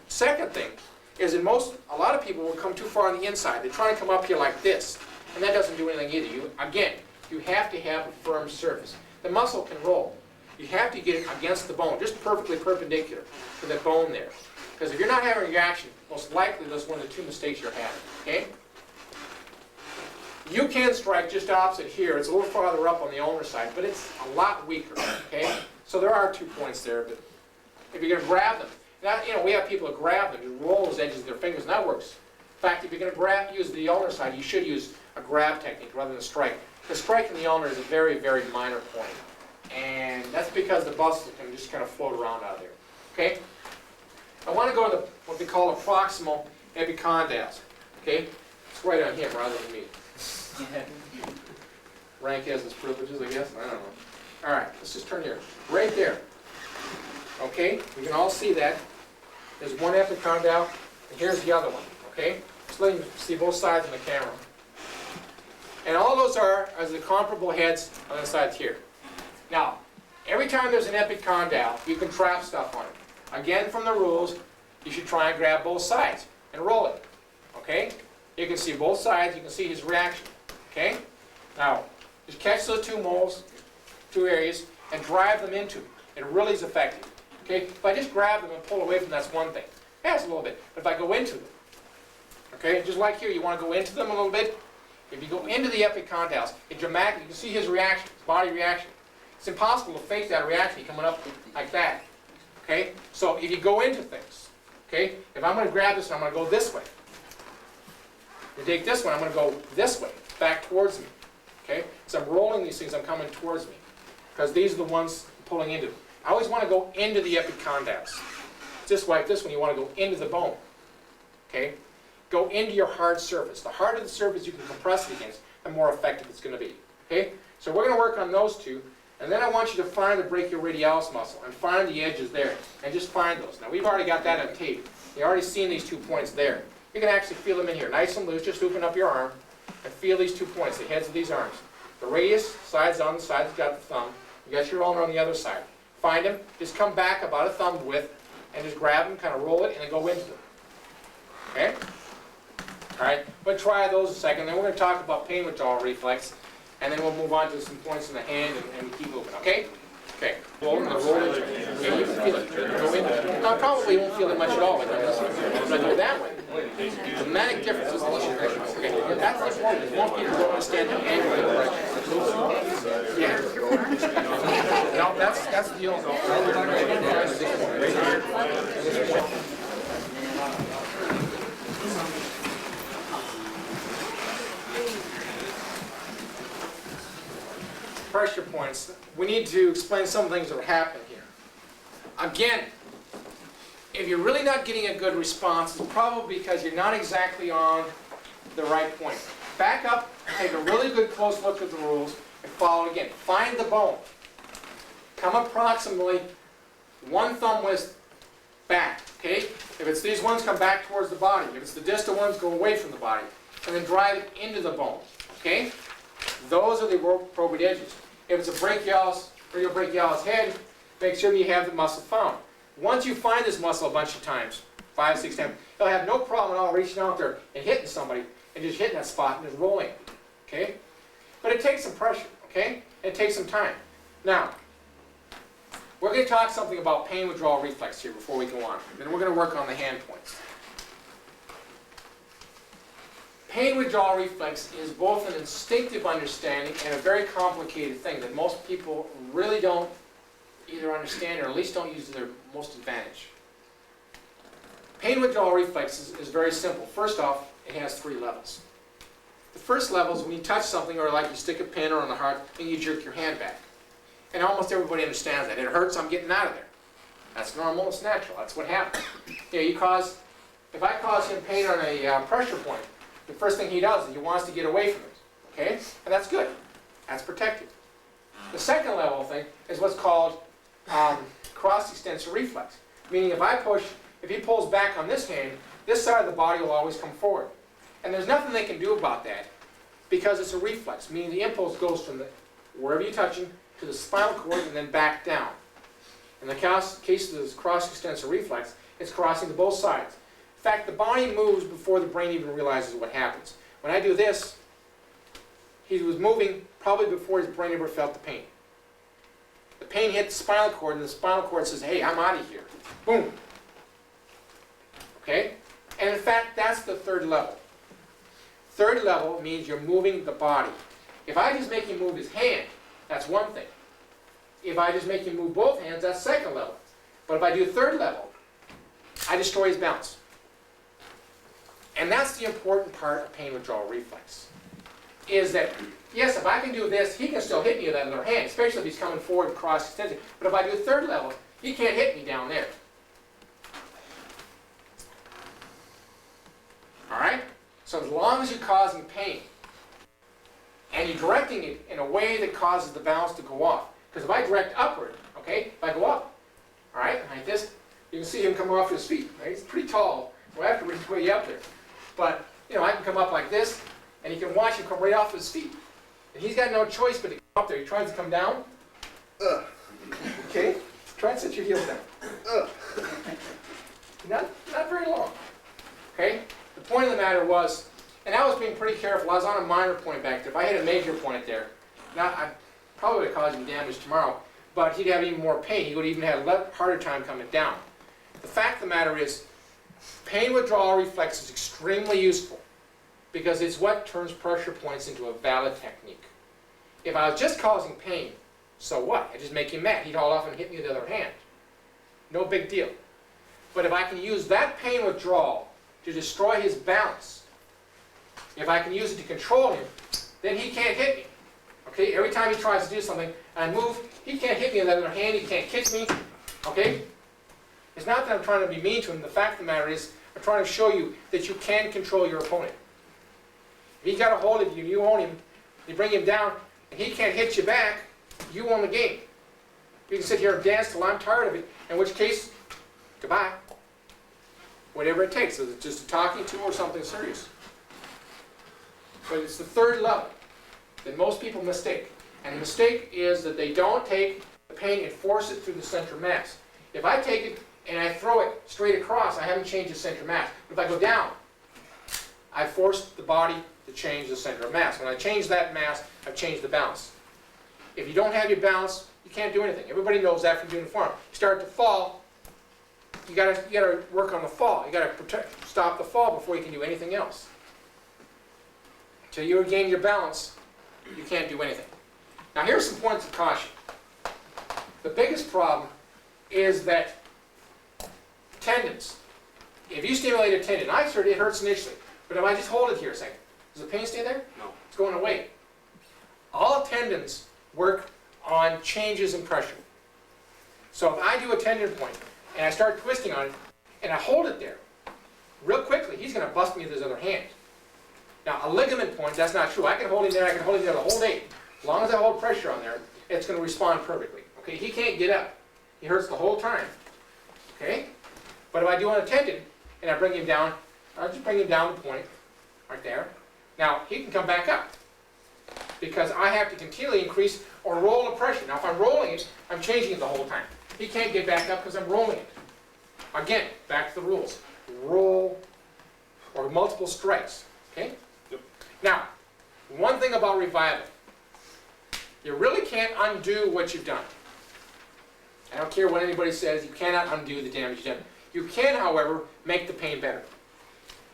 S1: Second thing is that a lot of people will come too far on the inside. They try and come up here like this, and that doesn't do anything either. Again, you have to have a firm surface. The muscle can roll. You have to get it against the bone, just perfectly perpendicular to the bone there. Because if you're not having a reaction, most likely that's one of the 2 mistakes you're having. Okay? You can strike just opposite here. It's a little farther up on the ulnar side, but it's a lot weaker. Okay? So there are 2 points there, but if you're going to grab them, now, we have people that grab them, just roll those edges of their fingers, and that works. In fact, if you're going to use the ulnar side, you should use a grab technique rather than a strike. The strike in the ulnar is a very, very minor point. And that's because the muscle can just kind of float around out there. Okay? I want to go to what they call the proximal epicondyles. Okay? It's right on him rather than me. Rank has his privileges, I guess. I don't know. All right, let's just turn here. Right there. Okay? We can all see that. There's one epicondyle, and here's the other one. Okay? Just let you see both sides in the camera. And all those are the comparable heads on the sides here. Now, every time there's an epicondyle, you can trap stuff on it. Again, from the rules, you should try and grab both sides and roll it. Okay? You can see both sides. You can see his reaction. Okay? Now, just catch those 2 moles, 2 areas, and drive them into it. It really is effective. Okay? If I just grab them and pull away from them, that's one thing. That's a little bit. But if I go into them, okay, just like here, you want to go into them a little bit. If you go into the epicondyles, it dramatically, you can see his reaction, his body reaction. It's impossible to fake that reaction coming up like that. Okay? So if you go into things, okay, if I'm going to grab this one, I'm going to go this way. To take this one, I'm going to go this way, back towards me. Okay? So I'm rolling these things, I'm coming towards me. Because these are the ones I'm pulling into. I always want to go into the epicondyles. Just like this one, you want to go into the bone. Okay? Go into your hard surface. The harder the surface you can compress it against, the more effective it's going to be. Okay? So we're going to work on those 2. And then I want you to find the brachioradialis muscle and find the edges there. And just find those. Now we've already got that on tape. You've already seen these 2 points there. You can actually feel them in here. Nice and loose. Just open up your arm and feel these 2 points, the heads of these arms. The radius, side's on the side that's got the thumb. You got your ulnar on the other side. Find them. Just come back about a thumb width and just grab them, kind of roll it, and then go into them. Okay? All right, we'll try those a second. Then we're going to talk about pain withdrawal reflex, and then we'll move on to some points in the hand and keep moving. Okay? Okay. Roll into it. Okay, you can feel it. Go into it. Now, probably won't feel it much at all. But if I go that way, dramatic difference is the issue. Okay, that's what's wrong. Most people don't understand the angle of the direction. Yeah. No, that's the deal. Pressure points. We need to explain some things that are happening here. Again, if you're really not getting a good response, it's probably because you're not exactly on the right point. Back up, take a really good close look at the rules, and follow again. Find the bone. Come approximately 1 thumb width back. Okay? If it's these ones, come back towards the body. If it's the distal ones, go away from the body. And then drive it into the bone. Okay? Those are the appropriate edges. If it's a brachialis head, make sure you have the muscle found. Once you find this muscle a bunch of times, 5, 6 times, you'll have no problem at all reaching out there and hitting somebody and just hitting that spot and just rolling it. Okay? But it takes some pressure. Okay? It takes some time. Now, we're going to talk something about pain withdrawal reflex here before we go on. Then we're going to work on the hand points. Pain withdrawal reflex is both an instinctive understanding and a very complicated thing that most people really don't either understand or at least don't use to their most advantage. Pain withdrawal reflex is very simple. First off, it has 3 levels. The first level is when you touch something, or like you stick a pin on the heart and you jerk your hand back. And almost everybody understands that. It hurts, I'm getting out of there. That's normal, it's natural, that's what happens. If I cause him pain on a pressure point, the first thing he does is he wants to get away from it. Okay? And that's good. That's protective. The second level thing is what's called cross-extensor reflex. Meaning if he pulls back on this hand, this side of the body will always come forward. And there's nothing they can do about that because it's a reflex, meaning the impulse goes from wherever you're touching to the spinal cord and then back down. In the case of this cross-extensor reflex, it's crossing to both sides. In fact, the body moves before the brain even realizes what happens. When I do this, he was moving probably before his brain ever felt the pain. The pain hit the spinal cord, and the spinal cord says, hey, I'm out of here. Boom. Okay? And in fact, that's the third level. Third level means you're moving the body. If I just make him move his hand, that's one thing. If I just make him move both hands, that's second level. But if I do third level, I destroy his balance. And that's the important part of pain withdrawal reflex. Is that, yes, if I can do this, he can still hit me with that other hand, especially if he's coming forward and cross-extending. But if I do third level, he can't hit me down there. Alright? So as long as you're causing pain, and you're directing it in a way that causes the balance to go off. Because if I direct upward, okay, if I go up, alright, like this, you can see him come off his feet. Right? He's pretty tall. We'll have to reach way up there. But, I can come up like this, and you can watch him come right off his feet. And he's got no choice but to come up there. He tries to come down. Okay? Try and set your heels down. Not very long. Okay? The point of the matter was, and I was being pretty careful. I was on a minor point back there. If I had a major point there, I probably would have caused him damage tomorrow, but he'd have even more pain. He would even have a harder time coming down. The fact of the matter is, pain withdrawal reflex is extremely useful because it's what turns pressure points into a valid technique. If I was just causing pain, so what? I just make him mad. He'd haul off and hit me with the other hand. No big deal. But if I can use that pain withdrawal to destroy his balance, if I can use it to control him, then he can't hit me. Okay? Every time he tries to do something and move, he can't hit me with the other hand. He can't kick me. Okay? It's not that I'm trying to be mean to him. The fact of the matter is, I'm trying to show you that you can control your opponent. If he got a hold of you, you own him, you bring him down, and he can't hit you back, you won the game. You can sit here and dance till I'm tired of it, in which case, goodbye. Whatever it takes, whether it's just a talking to or something serious. But it's the third level that most people mistake. And the mistake is that they don't take the pain and force it through the center mass. If I take it and I throw it straight across, I haven't changed the center of mass. But if I go down, I forced the body to change the center of mass. When I change that mass, I've changed the balance. If you don't have your balance, you can't do anything. Everybody knows that from doing the farm. You start to fall, you gotta work on the fall. You gotta stop the fall before you can do anything else. Until you regain your balance, you can't do anything. Now here's some points of caution. The biggest problem is that tendons. If you stimulate a tendon, it hurts initially, but if I just hold it here a second, does the pain stay there?
S3: No.
S1: It's going away. All tendons work on changes in pressure. So if I do a tendon point and I start twisting on it and I hold it there, real quickly he's going to bust me with his other hand. Now a ligament point, that's not true. I can hold him there, I can hold him there the whole day. As long as I hold pressure on there, it's going to respond perfectly. Okay, he can't get up. He hurts the whole time. Okay? But if I do on a tendon and I bring him down, I'll just bring him down the point, right there. Now he can come back up because I have to continually increase or roll the pressure. Now if I'm rolling it, I'm changing it the whole time. He can't get back up because I'm rolling it. Again, back to the rules. Roll or multiple strikes. Okay?
S3: Yep.
S1: Now, one thing about revival. You really can't undo what you've done. I don't care what anybody says, you cannot undo the damage you've done. You can, however, make the pain better.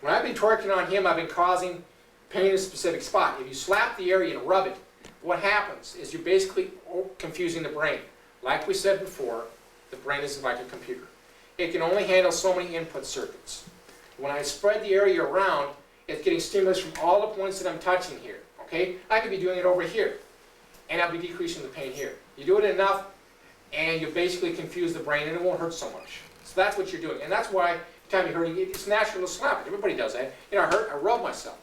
S1: When I've been torquing on him, I've been causing pain in a specific spot. If you slap the area and rub it, what happens is you're basically confusing the brain. Like we said before, the brain is like a computer. It can only handle so many input circuits. When I spread the area around, it's getting stimulus from all the points that I'm touching here. Okay? I could be doing it over here, and I'll be decreasing the pain here. You do it enough, and you basically confuse the brain, and it won't hurt so much. So that's what you're doing, and that's why every time you're hurting, it's natural to slap it. Everybody does that. You know, I hurt, I rub myself.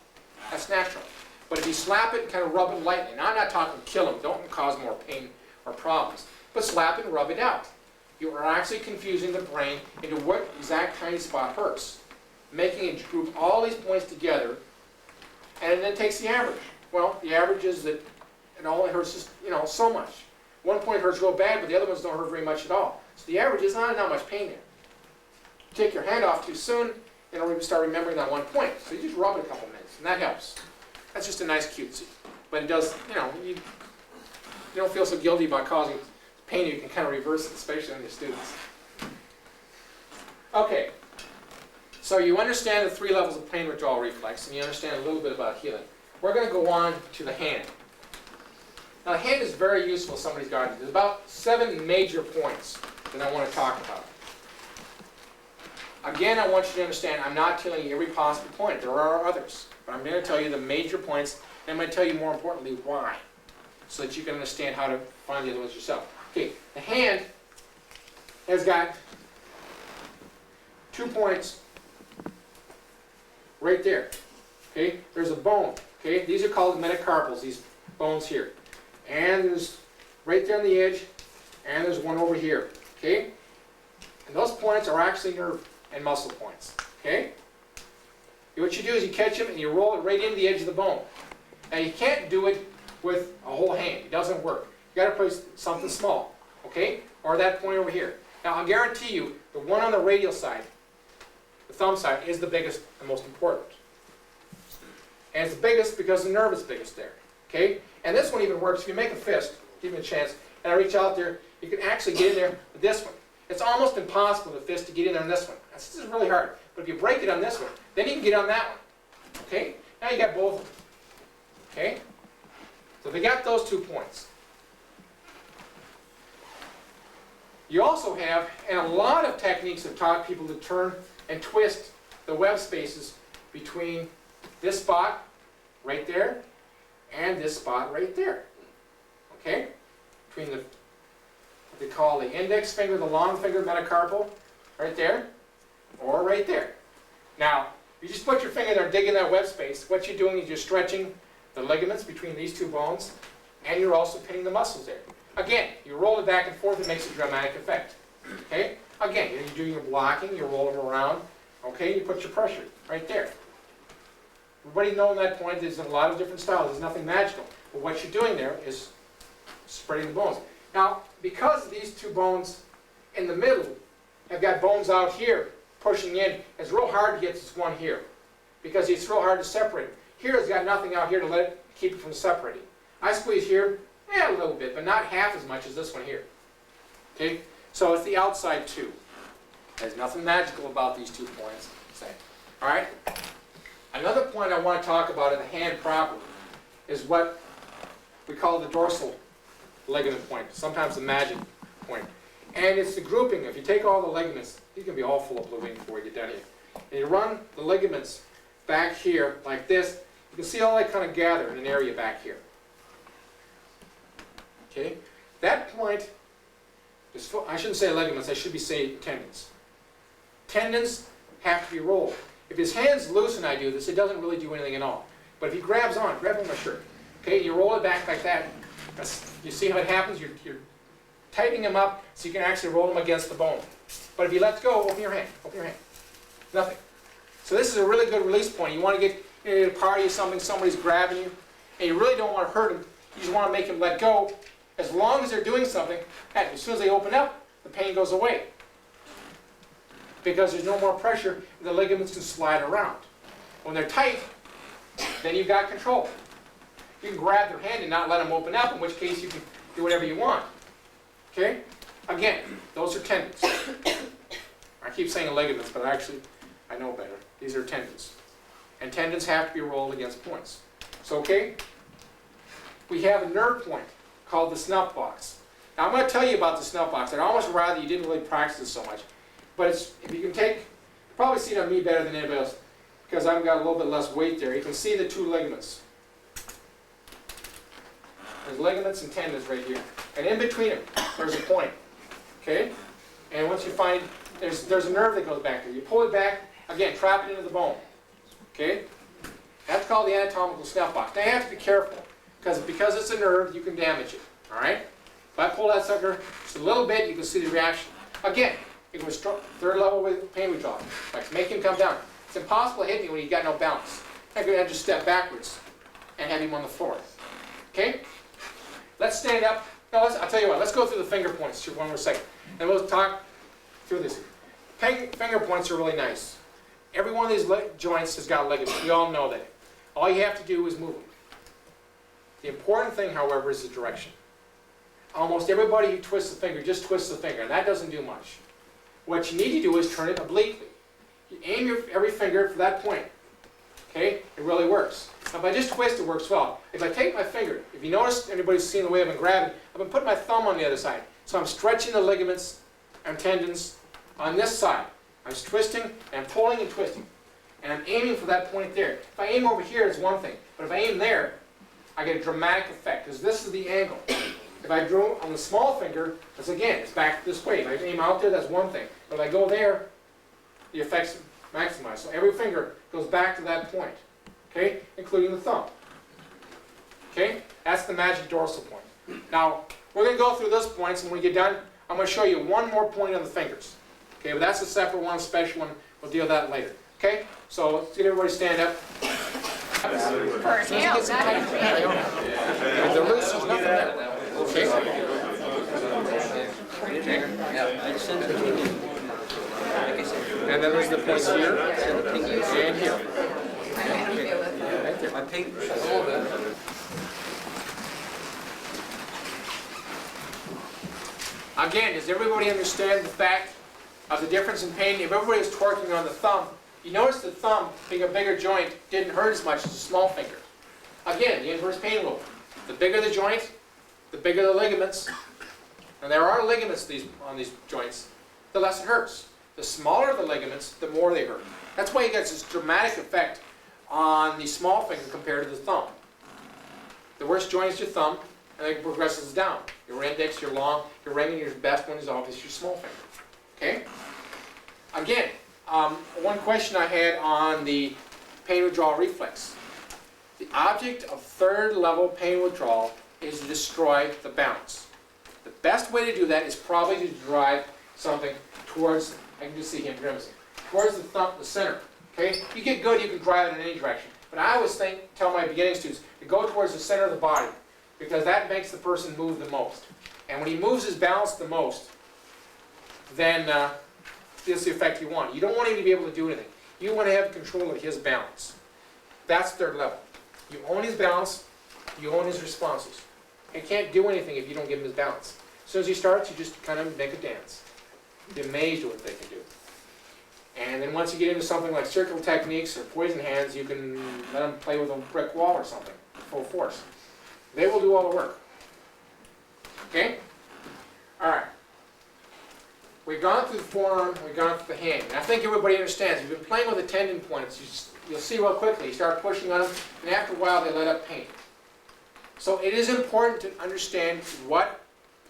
S1: That's natural. But if you slap it and kind of rub it lightly, now I'm not talking kill them, don't cause more pain or problems, but slap it and rub it out. You are actually confusing the brain into what exact tiny spot hurts, making it group all these points together, and then it takes the average. Well, the average is that it only hurts just, so much. One point hurts real bad, but the other ones don't hurt very much at all. So the average is not much pain there. You take your hand off too soon, and it'll start remembering that one point. So you just rub it a couple minutes, and that helps. That's just a nice cutesy. But it does, you don't feel so guilty about causing pain. You can kind of reverse it, especially on your students. Okay. So you understand the 3 levels of pain withdrawal reflex, and you understand a little bit about healing. We're going to go on to the hand. Now, the hand is very useful in somebody's garden. There's about 7 major points that I want to talk about. Again, I want you to understand, I'm not telling you every possible point. There are others. But I'm going to tell you the major points, and I'm going to tell you more importantly why, so that you can understand how to find the other ones yourself. Okay, the hand has got 2 points right there. Okay, there's a bone. Okay, these are called metacarpals, these bones here. And there's right there on the edge, and there's one over here. Okay, and those points are actually nerve and muscle points. Okay, what you do is you catch them and you roll it right into the edge of the bone. Now you can't do it with a whole hand. It doesn't work. You got to place something small. Okay, or that point over here. Now I'll guarantee you, the one on the radial side, the thumb side, is the biggest and most important. And it's the biggest because the nerve is biggest there. Okay? And this one even works. If you make a fist, give me a chance, and I reach out there, you can actually get in there with this one. It's almost impossible with a fist to get in there on this one. This is really hard. But if you break it on this one, then you can get on that one. Okay? Now you got both of them. Okay? So they got those 2 points. You also have, and a lot of techniques have taught people to turn and twist the web spaces between this spot right there and this spot right there. Okay? Between the, what they call the index finger, the long finger metacarpal, right there, or right there. Now, you just put your finger there and dig in that web space. What you're doing is you're stretching the ligaments between these 2 bones, and you're also pinning the muscles there. Again, you roll it back and forth, it makes a dramatic effect. Okay? Again, you're doing your blocking, you roll them around, okay, you put your pressure right there. Everybody knows that point, there's a lot of different styles, there's nothing magical. But what you're doing there is spreading the bones. Now, because these 2 bones in the middle have got bones out here pushing in, it's real hard to get this one here. Because it's real hard to separate. Here it's got nothing out here to keep it from separating. I squeeze here, a little bit, but not half as much as this one here. Okay? So it's the outside 2. There's nothing magical about these 2 points. Alright? Another point I want to talk about in the hand proper is what we call the dorsal ligament point, sometimes the magic point. And it's the grouping. If you take all the ligaments, these can be all full of blue ink before you get down here. And you run the ligaments back here like this, you can see all they kind of gather in an area back here. Okay? That point is full, I shouldn't say ligaments, I should be saying tendons. Tendons have to be rolled. If his hand's loose and I do this, it doesn't really do anything at all. But if he grabs on my shirt, okay, you roll it back like that. You see how it happens? You're tightening him up so you can actually roll him against the bone. But if he lets go, open your hand. Nothing. So this is a really good release point. You want to get at a party or something, somebody's grabbing you, and you really don't want to hurt him. You just want to make him let go. As long as they're doing something, as soon as they open up, the pain goes away. Because there's no more pressure, and the ligaments can slide around. When they're tight, then you've got control. You can grab their hand and not let them open up, in which case you can do whatever you want. Okay? Again, those are tendons. I keep saying ligaments, but actually, I know better. These are tendons. and tendons have to be rolled against points. So, okay? We have a nerve point called the snuff box. Now, I'm going to tell you about the snuff box. I'd almost rather you didn't really practice it so much. But if you can take, you probably see it on me better than anybody else, because I've got a little bit less weight there. You can see the two ligaments. There's ligaments and tendons right here. And in between them, there's a point. Okay? And once you find, there's a nerve that goes back there. You pull it back, again, trap it into the bone. Okay? That's called the anatomical snuff box. Now you have to be careful, because it's a nerve, you can damage it. Alright? If I pull that sucker just a little bit, you can see the reaction. Again, it was third level with pain withdrawal. Like, make him come down. It's impossible to hit me when you got no balance. I'm going to just step backwards and have him on the floor. Okay? Let's stand up. No, I'll tell you what. Let's go through the finger points for one more second. And we'll talk through this. Finger points are really nice. Every one of these joints has got ligaments. We all know that. All you have to do is move them. The important thing, however, is the direction. Almost everybody who twists the finger just twists the finger, and that doesn't do much. What you need to do is turn it obliquely. You aim every finger for that point. Okay? It really works. Now, if I just twist, it works well. If I take my finger, if you notice, anybody's seen the way I've been grabbing, I've been putting my thumb on the other side. So I'm stretching the ligaments and tendons on this side. I'm twisting, and I'm pulling and twisting. And I'm aiming for that point there. If I aim over here, it's one thing. But if I aim there, I get a dramatic effect, because this is the angle. If I drew on the small finger, it's again, it's back this way. If I aim out there, that's one thing. But if I go there, the effect's maximized. So every finger goes back to that point, okay, including the thumb. Okay, that's the magic dorsal point. Now, we're going to go through those points, and when we get done, I'm going to show you one more point on the fingers. Okay, but that's a separate one, a special one. We'll deal with that later. Okay, so let's get everybody stand up.
S2: For him,
S1: If they're loose, there's nothing there. Okay. And then there's the points here and here. Right there.
S3: My pink.
S1: Again, does everybody understand the fact of the difference in pain? If everybody is torquing on the thumb, you notice the thumb, being a bigger joint, didn't hurt as much as the small finger. Again, the inverse pain rule. The bigger the joint, the bigger the ligaments, and there are ligaments on these joints, the less it hurts. The smaller the ligaments, the more they hurt. That's why you get this dramatic effect on the small finger compared to the thumb. The worst joint is your thumb, and it progresses down. Your index, your long, your ring, and your best one is always your small finger. Okay? Again, one question I had on the pain withdrawal reflex. The object of third level pain withdrawal is to destroy the balance. The best way to do that is probably to drive something towards, I can just see him grimacing, towards the thumb, the center. Okay? You get good, you can drive it in any direction. But I always tell my beginning students to go towards the center of the body, because that makes the person move the most. And when he moves his balance the most, then that's the effect you want. You don't want him to be able to do anything. You want to have control of his balance. That's third level. You own his balance, you own his responses. He can't do anything if you don't give him his balance. As soon as he starts, you just kind of make a dance. Be amazed at what they can do. And then once you get into something like circle techniques or poison hands, you can let them play with a brick wall or something, full force. They will do all the work. Okay? All right. We've gone through the forearm, we've gone through the hand. And I think everybody understands. You've been playing with the tendon points. You'll see real quickly. You start pushing on them, and after a while, they let up pain. So it is important to understand what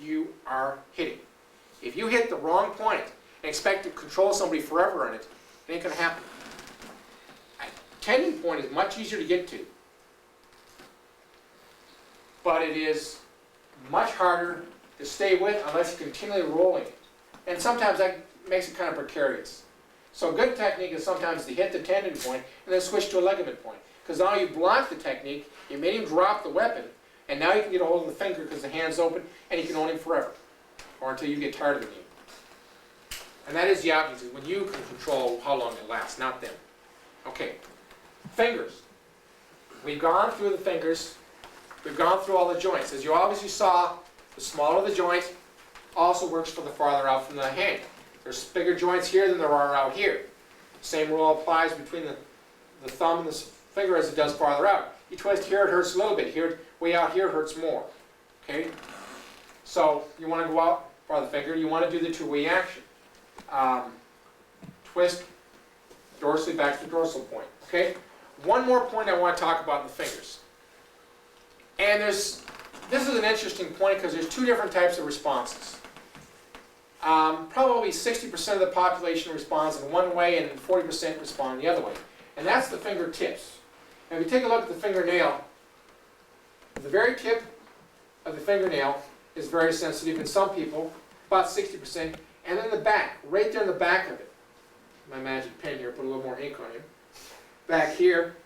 S1: you are hitting. If you hit the wrong point and expect to control somebody forever on it, it ain't going to happen. A tendon point is much easier to get to, but it is much harder to stay with unless you're continually rolling it. And sometimes that makes it kind of precarious. So a good technique is sometimes to hit the tendon point and then switch to a ligament point. Because now you blocked the technique, you made him drop the weapon, and now you can get a hold of the finger because the hand's open, and you can own him forever. Or until you get tired of him. And that is the object, is when you can control how long it lasts, not them. Okay, fingers. We've gone through the fingers. We've gone through all the joints. As you obviously saw, the smaller the joint also works for the farther out from the hand. There's bigger joints here than there are out here. Same rule applies between the thumb and the finger as it does farther out. You twist here, it hurts a little bit. Here, way out here, it hurts more. Okay? So you want to go out farther the finger. You want to do the two-way action. Twist dorsally back to the dorsal point. Okay? One more point I want to talk about in the fingers. And this is an interesting point because there's two different types of responses. Probably 60% of the population responds in one way and 40% respond the other way. And that's the fingertips. And if you take a look at the fingernail, the very tip of the fingernail is very sensitive in some people, about 60%, and then the back, right there in the back of it. My magic pen here, put a little more ink on here. Back here,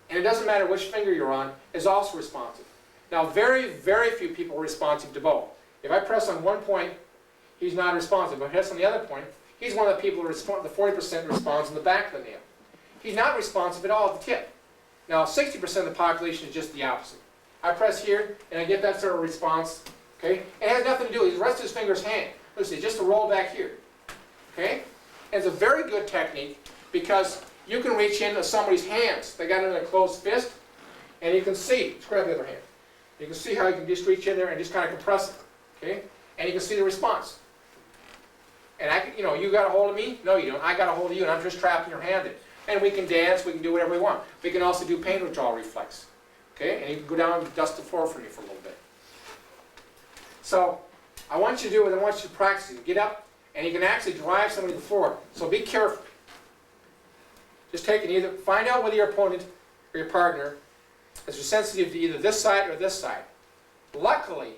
S1: and it doesn't matter which finger you're on, is also responsive. Now, very, very few people are responsive to both. If I press on one point, he's not responsive. If I press on the other point, he's one of the people who respond, the 40% responds in the back of the nail. He's not responsive at all at the tip. Now, 60% of the population is just the opposite. I press here, and I get that sort of response. Okay? It has nothing to do with the rest of his finger's hand. Listen, just to roll back here. Okay? And it's a very good technique because you can reach into somebody's hands. They got it in a closed fist, and you can see. Let's grab the other hand. You can see how you can just reach in there and just kind of compress it. Okay? And you can see the response. And I can, you got a hold of me? No, you don't. I got a hold of you, and I'm just trapping your hand in. And we can dance. We can do whatever we want. We can also do pain withdrawal reflex. Okay? And you can go down and dust the floor for me for a little bit. So I want you to do what I want you to practice. You get up, and you can actually drive somebody to the floor. So be careful. Just take it either. Find out whether your opponent or your partner is sensitive to either this side or this side. Luckily,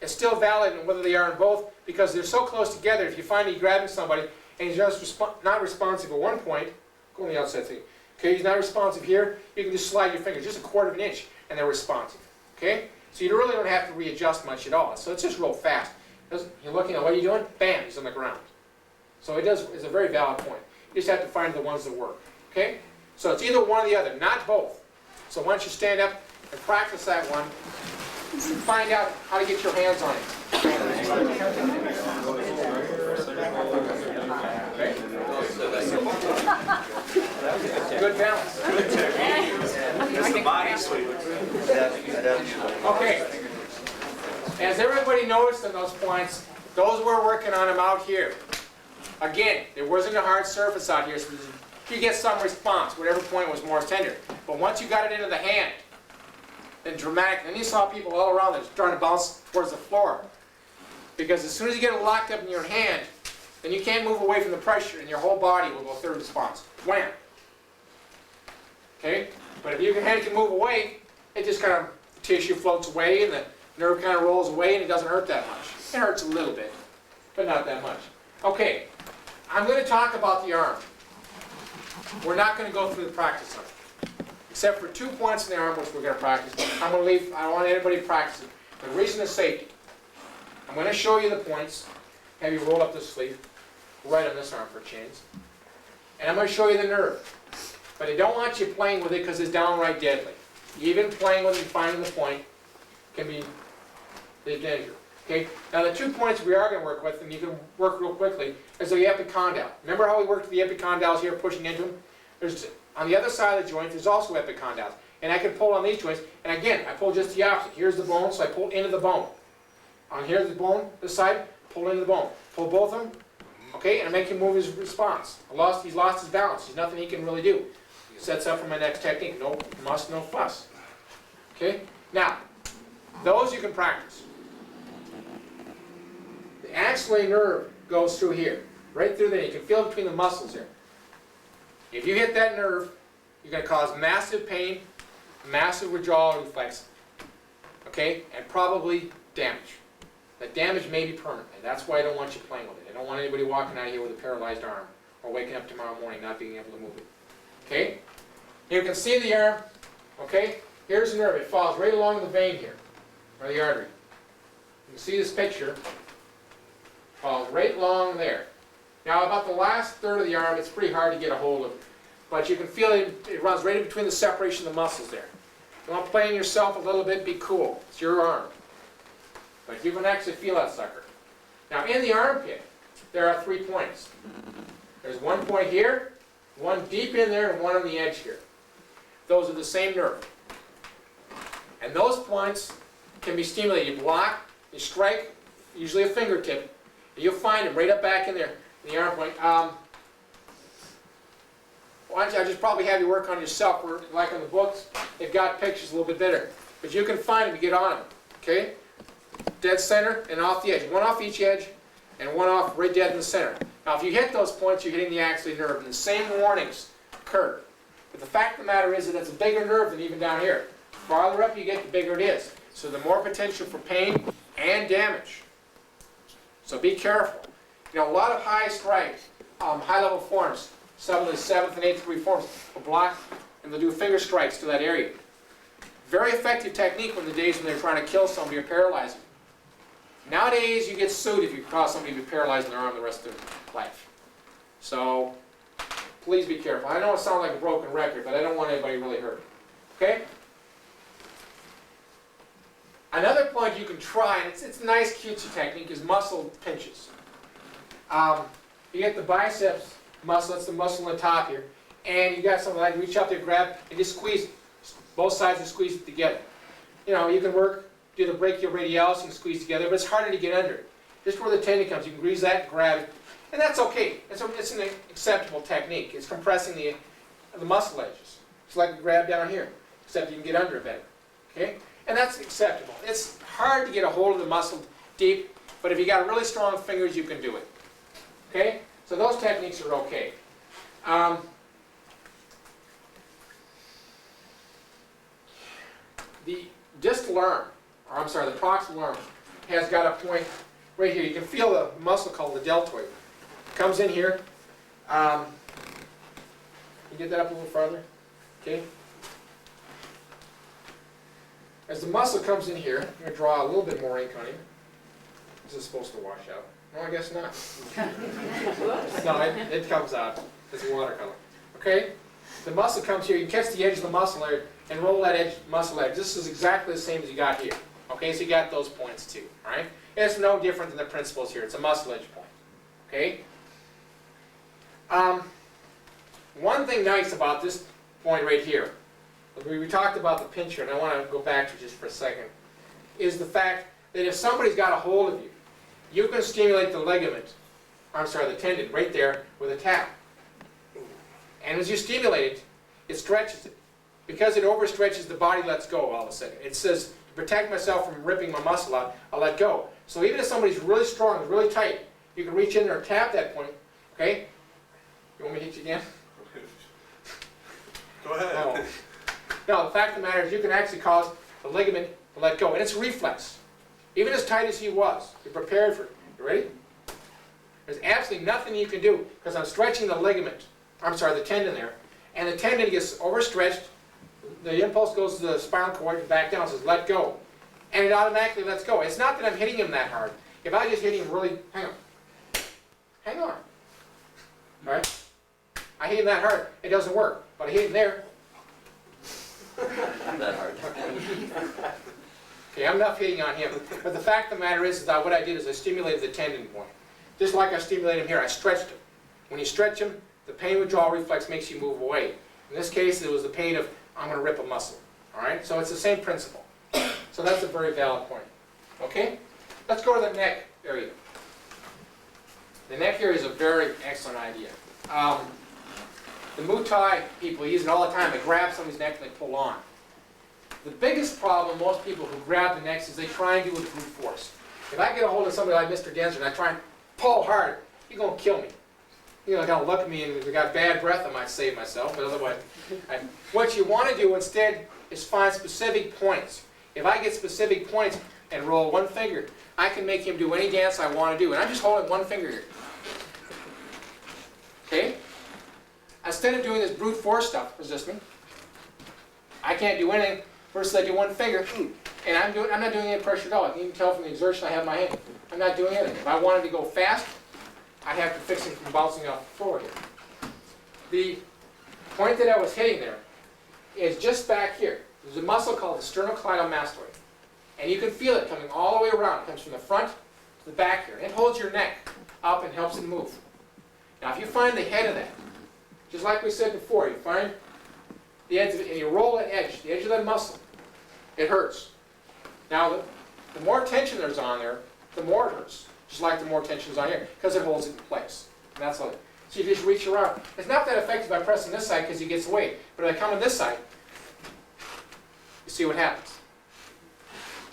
S1: it's still valid in whether they are in both because they're so close together. If you find you're grabbing somebody and he's just not responsive at one point, go on the outside thing. Okay, he's not responsive here, you can just slide your finger just a quarter of an inch and they're responsive. Okay? So you really don't have to readjust much at all. So it's just real fast. You're looking at what are you doing? Bam, he's on the ground. So it's a very valid point. You just have to find the ones that work. Okay? So it's either one or the other, not both. So why don't you stand up and practice that one and find out how to get your hands on it. Okay? Good balance.
S3: It's the body sweep.
S1: Okay. As everybody noticed in those points, those we're working on them out here. Again, there wasn't a hard surface out here, so you get some response, whatever point was more tender. But once you got it into the hand, then dramatic, then you saw people all around that trying to bounce towards the floor. Because as soon as you get it locked up in your hand, then you can't move away from the pressure and your whole body will go third response. Wham! Okay? But if your hand can move away, it just kind of, the tissue floats away and the nerve kind of rolls away and it doesn't hurt that much. It hurts a little bit, but not that much. Okay, I'm going to talk about the arm. We're not going to go through the practice of it. Except for 2 points in the arm which we're going to practice. I'm going to leave, I don't want anybody to practice it. For the reason of safety. I'm going to show you the points, have you roll up the sleeve, right on this arm for a change. And I'm going to show you the nerve. But I don't want you playing with it because it's downright deadly. Even playing with it and finding the point can be the danger. Okay? Now the 2 points we are going to work with, and you can work real quickly, is the epicondyle. Remember how we worked the epicondyles here, pushing into them? There's, on the other side of the joint, there's also epicondyles. And I can pull on these joints, and again, I pull just the opposite. Here's the bone, so I pull into the bone. On here's the bone, this side, pull into the bone. Pull both of them, okay, and I make him move his response. He's lost his balance. There's nothing he can really do. He sets up for my next technique. No muss, no fuss. Okay? Now, those you can practice. The axillary nerve goes through here, right through there. You can feel it between the muscles here. If you hit that nerve, you're going to cause massive pain, massive withdrawal reflex, okay, and probably damage. That damage may be permanent, and that's why I don't want you playing with it. I don't want anybody walking out of here with a paralyzed arm or waking up tomorrow morning not being able to move it. Okay? You can see the arm, okay? Here's the nerve. It follows right along the vein here, or the artery. You can see this picture. Follows right along there. Now about the last third of the arm, it's pretty hard to get a hold of, but you can feel it, it runs right in between the separation of the muscles there. You want to play in yourself a little bit, be cool. It's your arm. But you can actually feel that sucker. Now in the armpit, there are 3 points. There's one point here, One deep in there and one on the edge here. Those are the same nerve. And those points can be stimulated. You block, you strike, usually a fingertip, and you'll find them right up back in there, in the arm point. Why don't you, I just probably have you work on yourself, where, like on the books, they've got pictures a little bit better. But you can find them, you get on them, okay? Dead center and off the edge. One off each edge, and one off right dead in the center. Now if you hit those points, you're hitting the axillary nerve, and the same warnings occur. But the fact of the matter is that it's a bigger nerve than even down here. The farther up you get, the bigger it is. So the more potential for pain and damage. So be careful. You know, a lot of high strike, high-level forms, some of the 7th and 8th degree forms, will block and they'll do finger strikes to that area. Very effective technique when the days when they're trying to kill somebody or paralyze them. Nowadays, you get sued if you cause somebody to be paralyzed in their arm the rest of their life. So, please be careful. I know it sounds like a broken record, but I don't want anybody really hurt. Okay? Another point you can try, and it's a nice cutesy technique, is muscle pinches. You get the biceps muscle, that's the muscle on the top here, and you got something like reach up there, grab, and just squeeze both sides and squeeze it together. You know, you can work, do the brachioradialis and squeeze together, but it's harder to get under. Just where the tendon comes, you can grease that, grab it, and that's okay. It's an acceptable technique. It's compressing the muscle edges. It's like a grab down here, except you can get under it better. Okay? And that's acceptable. It's hard to get a hold of the muscle deep, but if you got really strong fingers, you can do it. Okay? So those techniques are okay. The distal arm, or I'm sorry, the proximal arm, has got a point right here. You can feel the muscle called the deltoid. It comes in here. Can you get that up a little farther? Okay. As the muscle comes in here, I'm going to draw a little bit more ink on you. This is supposed to wash out. No, I guess not. No, it comes out. It's watercolor. Okay? The muscle comes here. You catch the edge of the muscle layer and roll that edge muscle edge. This is exactly the same as you got here. Okay, so you got those points too. All right? It's no different than the principles here. It's a muscle edge point. Okay? One thing nice about this point right here, we talked about the pincher, and I want to go back to just for a second, is the fact that if somebody's got a hold of you, you can stimulate the ligament, I'm sorry, the tendon right there with a tap. And as you stimulate it, it stretches it. Because it overstretches, the body lets go all of a sudden. It says, to protect myself from ripping my muscle out, I'll let go. So even if somebody's really strong, really tight, you can reach in there and tap that point. Okay? You want me to hit you again?
S3: Go ahead.
S1: No. No, the fact of the matter is you can actually cause the ligament to let go. And it's a reflex. Even as tight as he was, you're prepared for it. You ready? There's absolutely nothing you can do because I'm stretching the ligament, I'm sorry, the tendon there, and the tendon gets overstretched, the impulse goes to the spinal cord and back down, says let go. And it automatically lets go. It's not that I'm hitting him that hard. If I just hit him really, hang on. Alright? I hit him that hard, it doesn't work. But I hit him there.
S4: Not that hard.
S1: Okay, I'm not hitting on him. But the fact of the matter is that what I did is I stimulated the tendon point. Just like I stimulated him here, I stretched him. When you stretch him, the pain withdrawal reflex makes you move away. In this case, it was the pain of, I'm going to rip a muscle. Alright? So it's the same principle. So that's a very valid point. Okay? Let's go to the neck area. The neck area is a very excellent idea. The Muay Thai people use it all the time. They grab somebody's neck and they pull on. The biggest problem, most people who grab the necks, is they try and do it with brute force. If I get a hold of somebody like Mr. Denzer and I try and pull hard, he's going to kill me. You know, going to look at me and if I got bad breath, I might save myself, but otherwise. What you want to do instead is find specific points. If I get specific points and roll one finger, I can make him do any dance I want to do. And I'm just holding one finger here. Okay? Instead of doing this brute force stuff, resist me, I can't do anything versus I do one finger, and I'm not doing any pressure at all. You can even tell from the exertion I have in my hand. I'm not doing anything. If I wanted to go fast, I'd have to fix him from bouncing off the floor here. The point that I was hitting there is just back here. There's a muscle called the sternocleidomastoid. And you can feel it coming all the way around. It comes from the front to the back here. It holds your neck up and helps it move. Now if you find the head of that, just like we said before, you find the edge of it and you roll the edge of that muscle. It hurts. Now, the more tension there's on there, the more it hurts. Just like the more tension is on here, because it holds it in place. And that's all. So you just reach around. It's not that effective by pressing this side because he gets away. But if I come on this side, you see what happens.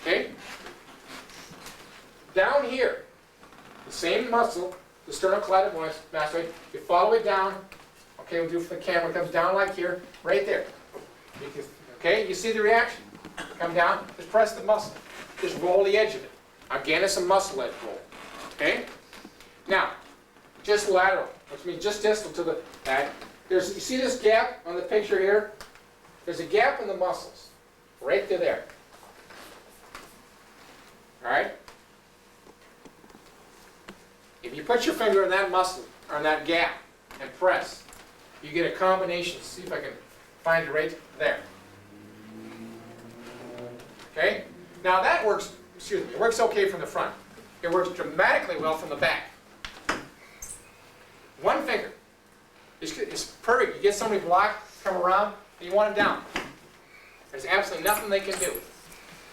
S1: Okay? Down here, the same muscle, the sternocleidomastoid, you follow it down. Okay, we'll do it from the camera. It comes down like here, right there. Okay, you see the reaction. Come down, just press the muscle. Just roll the edge of it. Again, it's a muscle edge roll. Okay? Now, just lateral, which means just distal to the back. You see this gap on the picture here? There's a gap in the muscles. Right to there. Alright? If you put your finger in that muscle, or in that gap, and press, you get a combination. See if I can find it right there. Okay? Now that works, it works okay from the front. It works dramatically well from the back. One finger is perfect. You get somebody blocked, come around, and you want them down. There's absolutely nothing they can do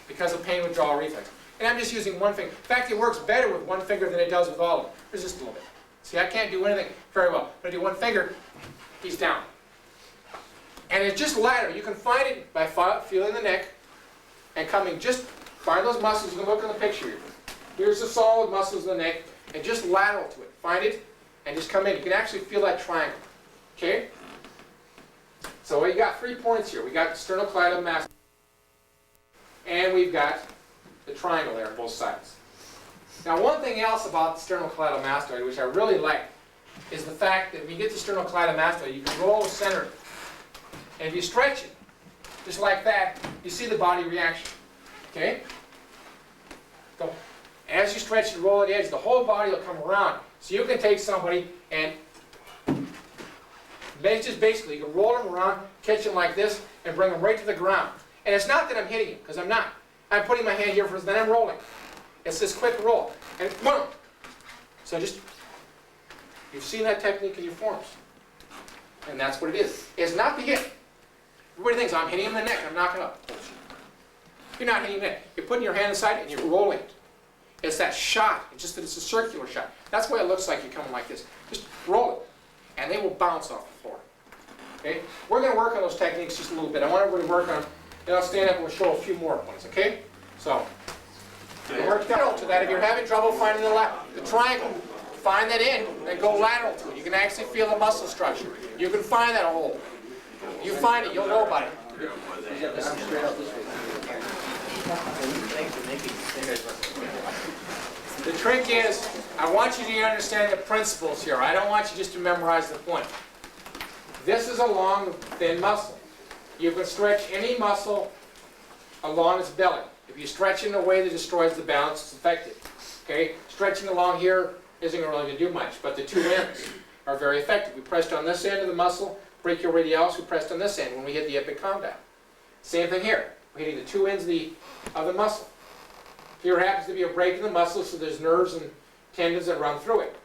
S1: because of pain withdrawal reflex. And I'm just using one finger. In fact, it works better with one finger than it does with all of them. There's just a little bit. See, I can't do anything very well. When I do one finger, he's down. And it's just lateral. You can find it by feeling the neck and coming just, find those muscles. You can look in the picture here. Here's the solid muscles in the neck, and just lateral to it. Find it, and just come in. You can actually feel that triangle. Okay? So we got 3 points here. We got sternocleidomastoid, and we've got the triangle there on both sides. Now, one thing else about the sternocleidomastoid, which I really like, is the fact that when you get the sternocleidomastoid, you can roll the center. And if you stretch it, just like that, you see the body reaction. Okay? So, as you stretch and roll the edge, the whole body will come around. So you can take somebody and just basically, you can roll them around, catch them like this, and bring them right to the ground. And it's not that I'm hitting him, because I'm not. I'm putting my hand here first, then I'm rolling. It's this quick roll. And boom! So just, you've seen that technique in your forms. And that's what it is. It's not the hit. Everybody thinks, I'm hitting him in the neck, I'm knocking up. You're not hitting him in the neck. You're putting your hand inside and you're rolling it. It's that shot. It's just that it's a circular shot. That's why it looks like you're coming like this. Just roll it. And they will bounce off the floor. Okay? We're going to work on those techniques just a little bit. I want everybody to work on, then I'll stand up and we'll show a few more ones. Okay? So, work down to that. If you're having trouble finding the triangle, find that in and go lateral to it. You can actually feel the muscle structure. You can find that hole. You find it, you'll know about it. The trick is, I want you to understand the principles here. I don't want you just to memorize the point. This is a long, thin muscle. You can stretch any muscle along its belly. If you stretch it in a way that destroys the balance, it's effective. Okay? Stretching along here isn't really going to do much, but the two ends are very effective. We pressed on this end of the muscle, brachioradialis, we pressed on this end when we hit the epicondyle. Same thing here. We're hitting the two ends of the muscle. Here happens to be a break in the muscle, so there's nerves and tendons that run through it.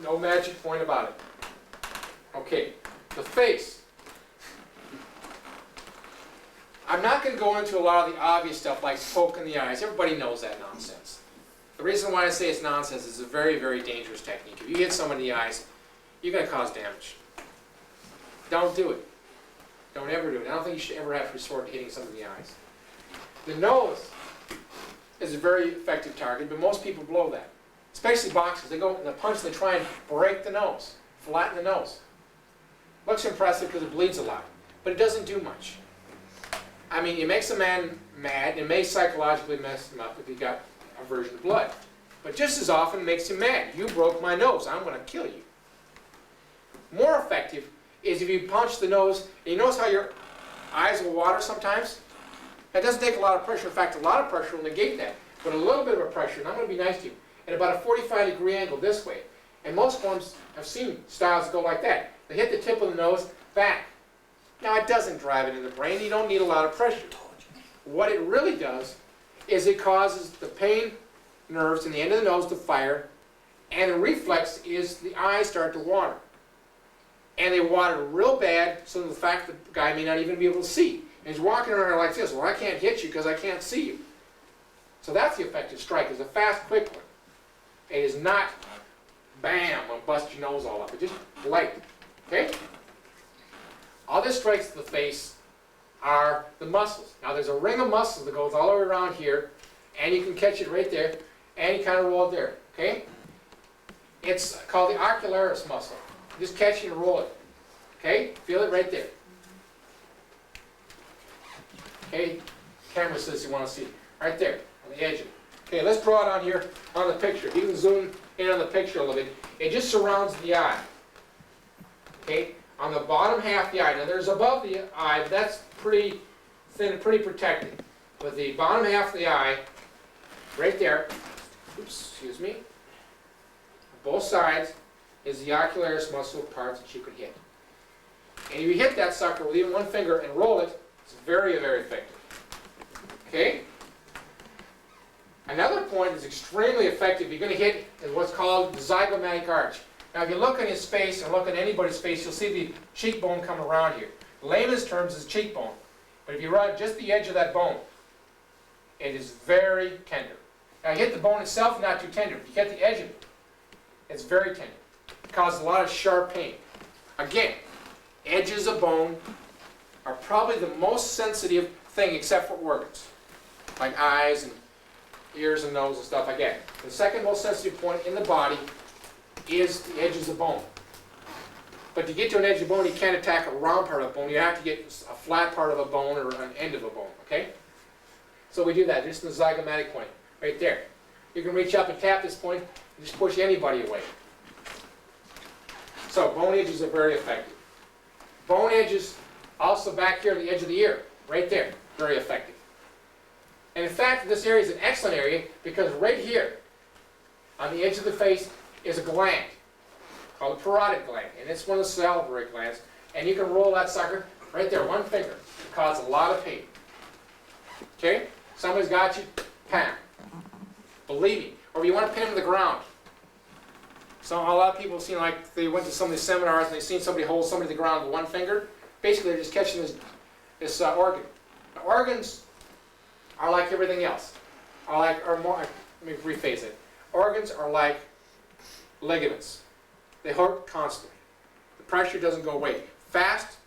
S1: No magic point about it. Okay, the face. I'm not going to go into a lot of the obvious stuff like poke in the eyes. Everybody knows that nonsense. The reason why I say it's nonsense is it's a very, very dangerous technique. If you hit someone in the eyes, you're going to cause damage. Don't do it. Don't ever do it. I don't think you should ever have to resort to hitting someone in the eyes. The nose is a very effective target, but most people blow that. Especially boxers. They go in the punch, they try and break the nose, flatten the nose. Looks impressive because it bleeds a lot, but it doesn't do much. I mean, it makes a man mad, and it may psychologically mess him up if he got aversion to blood. But just as often it makes him mad. You broke my nose, I'm going to kill you. More effective is if you punch the nose, and you notice how your eyes will water sometimes? That doesn't take a lot of pressure. In fact, a lot of pressure will negate that. But a little bit of a pressure, and I'm going to be nice to you, at about a 45-degree angle this way. And most forms, I've seen styles go like that. They hit the tip of the nose, back. Now, it doesn't drive it in the brain. You don't need a lot of pressure. What it really does is it causes the pain nerves in the end of the nose to fire, and the reflex is the eyes start to water. and they water real bad, so the fact that the guy may not even be able to see. And he's walking around like this. Well, I can't hit you because I can't see you. So that's the effective strike. It's a fast, quick one. It is not, bam, I'll bust your nose all up. It's just light. Okay? Other strikes to the face are the muscles. Now there's a ring of muscles that goes all the way around here, and you can catch it right there, and you kind of roll it there. Okay? It's called the ocularis muscle. Just catch it and roll it. Okay? Feel it right there. Okay? Camera says you want to see it. Right there, on the edge of it. Okay, let's draw it on here on the picture. You can zoom in on the picture a little bit. It just surrounds the eye. Okay? On the bottom half of the eye. Now there's above the eye, but that's pretty thin and pretty protected. But the bottom half of the eye, right there, oops, excuse me, both sides is the ocularis muscle parts that you can hit. And if you hit that sucker with even one finger and roll it, it's very, very effective. Okay? Another point that's extremely effective you're going to hit is what's called the zygomatic arch. Now if you look in his face and look at anybody's face, you'll see the cheekbone come around here. Layman's terms is cheekbone. But if you run just the edge of that bone, it is very tender. Now you hit the bone itself, not too tender. If you hit the edge of it, it's very tender. It causes a lot of sharp pain. Again, edges of bone are probably the most sensitive thing except for organs, like eyes and ears and nose and stuff like that. The second most sensitive point in the body is the edges of bone. But to get to an edge of bone, you can't attack a round part of the bone. You have to get a flat part of a bone or an end of a bone, okay? So we do that, just in the zygomatic point, right there. You can reach up and tap this point and just push anybody away. So bone edges are very effective. Bone edges also back here on the edge of the ear, right there, very effective. And in fact, this area is an excellent area because right here, on the edge of the face, is a gland called the parotid gland. And it's one of the salivary glands. And you can roll that sucker right there, one finger. It causes a lot of pain. Okay? Somebody's got you, pam. Believe me. Or if you want to pin him to the ground. So a lot of people have seen, like, they went to some of these seminars and they've seen somebody hold somebody to the ground with one finger. Basically, they're just catching this organ. Now, organs are like everything else. Let me rephrase it. Organs are like ligaments. They hurt constantly. The pressure doesn't go away. Fast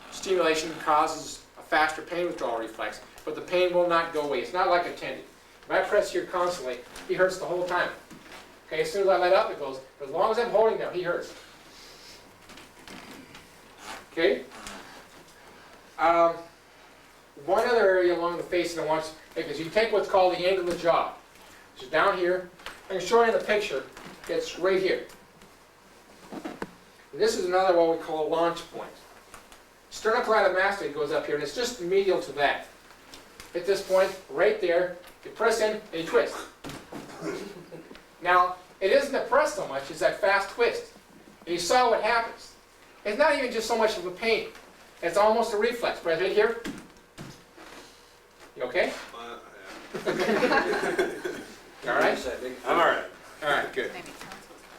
S1: stimulation causes a faster pain withdrawal reflex, but the pain will not go away. It's not like a tendon. If I press here constantly, he hurts the whole time. Okay, as soon as I let up, it goes. But as long as I'm holding them, he hurts. Okay? One other area along the face that I want you, because you take what's called the angle of the jaw. So down here, I can show you in the picture, it's right here. And this is another what we call a launch point. Sternocleidomastoid goes up here, and it's just medial to that. At this point, right there, you press in and you twist. Now, it isn't a press so much, it's that fast twist. And you saw what happens. It's not even just so much of a pain. It's almost a reflex. Press right here. You okay? You all right?
S3: I'm all right.
S1: All right, good.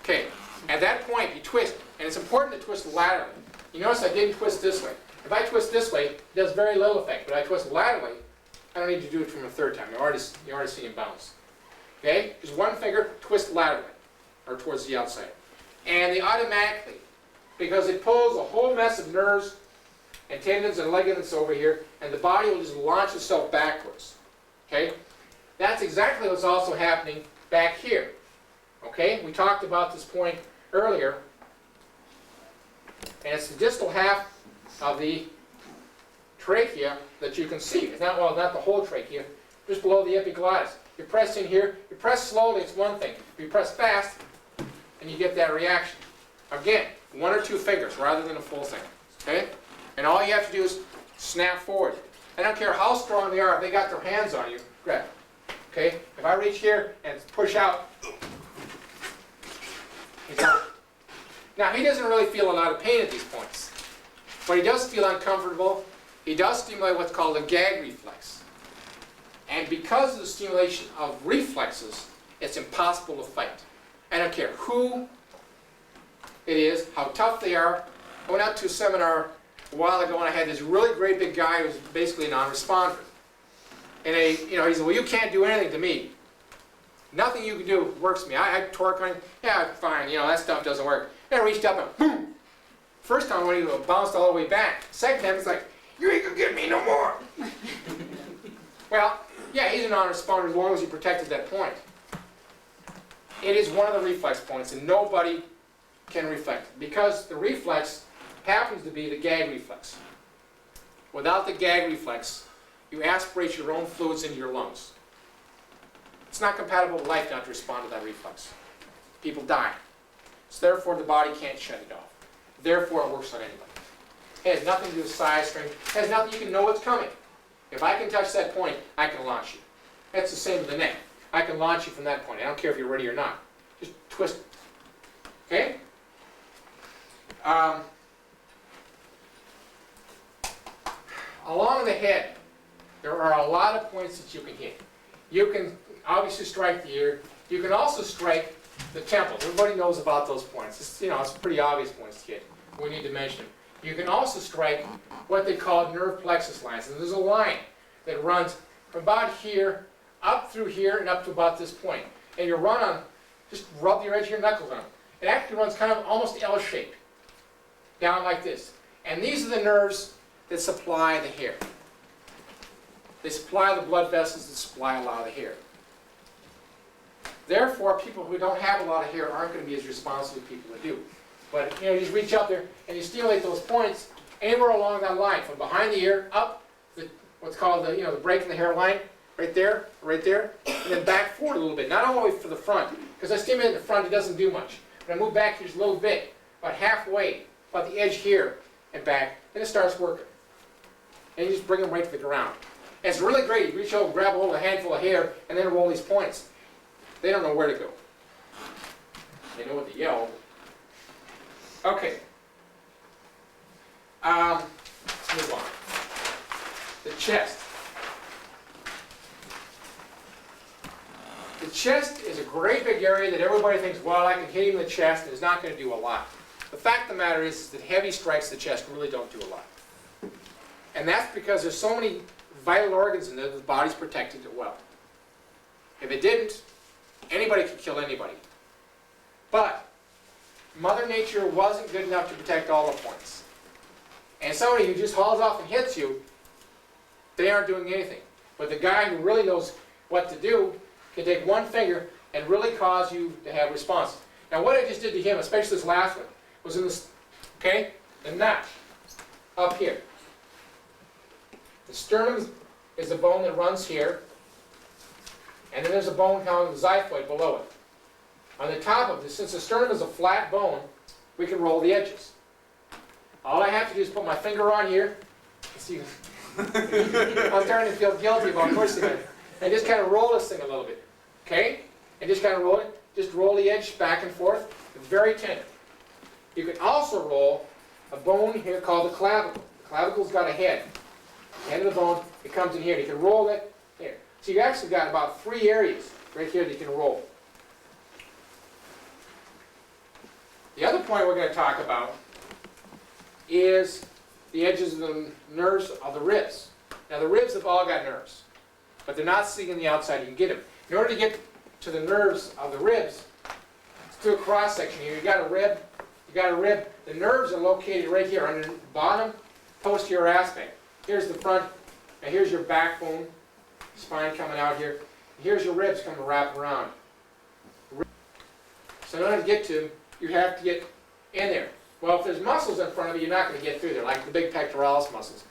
S1: Okay, at that point, you twist. And it's important to twist laterally. You notice I didn't twist this way. If I twist this way, it does very little effect. But I twist laterally, I don't need to do it from a third time. You already see him bounce. Okay? Just one finger, twist laterally, or towards the outside. And they automatically, because it pulls a whole mess of nerves and tendons and ligaments over here, and the body will just launch itself backwards. Okay? That's exactly what's also happening back here. Okay? We talked about this point earlier. And it's the distal half of the trachea that you can see. It's not, well, not the whole trachea, just below the epiglottis. You press in here, you press slowly, it's one thing. If you press fast, and you get that reaction. Again, one or two fingers rather than a full thing. Okay? And all you have to do is snap forward. I don't care how strong they are, if they got their hands on you, grab. Okay? If I reach here and push out, he's out. Now, he doesn't really feel a lot of pain at these points. But he does feel uncomfortable. He does stimulate what's called a gag reflex. And because of the stimulation of reflexes, it's impossible to fight. I don't care who it is, how tough they are, I went out to a seminar a while ago and I had this really great big guy who was basically a non-responder. And he said, well, you can't do anything to me. Nothing you can do works for me. I torque on him. Yeah, fine, that stuff doesn't work. And I reached up and boom! First time when he bounced all the way back. Second time it's like, you ain't gonna get me no more. Well, yeah, he's a non-responder as long as he protected that point. It is one of the reflex points and nobody can reflect it because the reflex happens to be the gag reflex. Without the gag reflex, you aspirate your own fluids into your lungs. It's not compatible with life not to respond to that reflex. People die. So therefore the body can't shut it off. Therefore it works on anybody. It has nothing to do with size, strength. It has nothing, you can know what's coming. If I can touch that point, I can launch you. That's the same with the neck. I can launch you from that point. I don't care if you're ready or not. Just twist it. Okay? Along the head, there are a lot of points that you can hit. You can obviously strike the ear. You can also strike the temples. Everybody knows about those points. It's pretty obvious points to hit. We need to mention them. You can also strike what they call nerve plexus lines. And there's a line that runs from about here, up through here, and up to about this point. And you run on, just rub your edge of your knuckles on it. It actually runs kind of almost L-shaped, down like this. And these are the nerves that supply the hair. They supply the blood vessels that supply a lot of the hair. Therefore, people who don't have a lot of hair aren't going to be as responsive as people who do. But you just reach up there and you stimulate those points anywhere along that line, from behind the ear up what's called the break in the hairline, right there, and then back forward a little bit. Not all the way for the front, because I stimulate the front, it doesn't do much. But I move back here just a little bit, about halfway, about the edge here and back, and it starts working. And you just bring them right to the ground. And it's really great. You reach over, grab a hold of a handful of hair, and then roll these points. They don't know where to go. They know what to yell. Okay. Let's move on. The chest. The chest is a great big area that everybody thinks, well, I can hit him in the chest, and it's not going to do a lot. The fact of the matter is that heavy strikes to the chest really don't do a lot. And that's because there's so many vital organs in there that the body's protected it well. If it didn't, anybody could kill anybody. But Mother Nature wasn't good enough to protect all the points. And somebody who just hauls off and hits you, they aren't doing anything. But the guy who really knows what to do can take one finger and really cause you to have response. Now what I just did to him, especially this last one, was in this, the neck, up here. The sternum is the bone that runs here, and then there's a bone called the xiphoid below it. On the top of this, since the sternum is a flat bone, we can roll the edges. All I have to do is put my finger on here. See, I'm starting to feel guilty about pushing it. And just kind of roll this thing a little bit. Okay? And just kind of roll it. Just roll the edge back and forth. It's very tender. You can also roll a bone here called the clavicle. The clavicle's got a head. The head of the bone, it comes in here. You can roll it here. So you've actually got about 3 areas right here that you can roll. The other point we're going to talk about is the edges of the nerves of the ribs. Now the ribs have all got nerves, but they're not sitting on the outside. You can get them. In order to get to the nerves of the ribs, let's do a cross section here. You got a rib. The nerves are located right here under the bottom posterior aspect. Here's the front, and here's your backbone, spine coming out here. Here's your ribs coming wrapping around. So in order to get to them, you have to get in there. Well, if there's muscles in front of you, you're not going to get through there, like the big pectoralis muscles.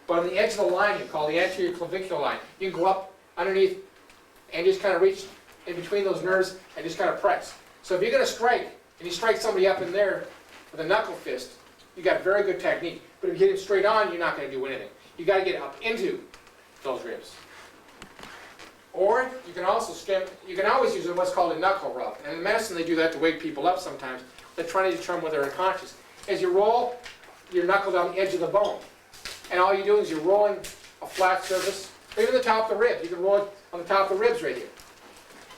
S1: But on the edge of the line here, called the anterior clavicular line, you can go up underneath and just kind of reach in between those nerves and just kind of press. So if you're going to strike, and you strike somebody up in there with a knuckle fist, you got very good technique. But if you hit it straight on, you're not going to do anything. You got to get up into those ribs. Or you can also you can always use what's called a knuckle rub. And in medicine they do that to wake people up sometimes. They're trying to determine whether they're unconscious. As you roll your knuckle down the edge of the bone, and all you're doing is you're rolling a flat surface, or even the top of the ribs. You can roll it on the top of the ribs right here.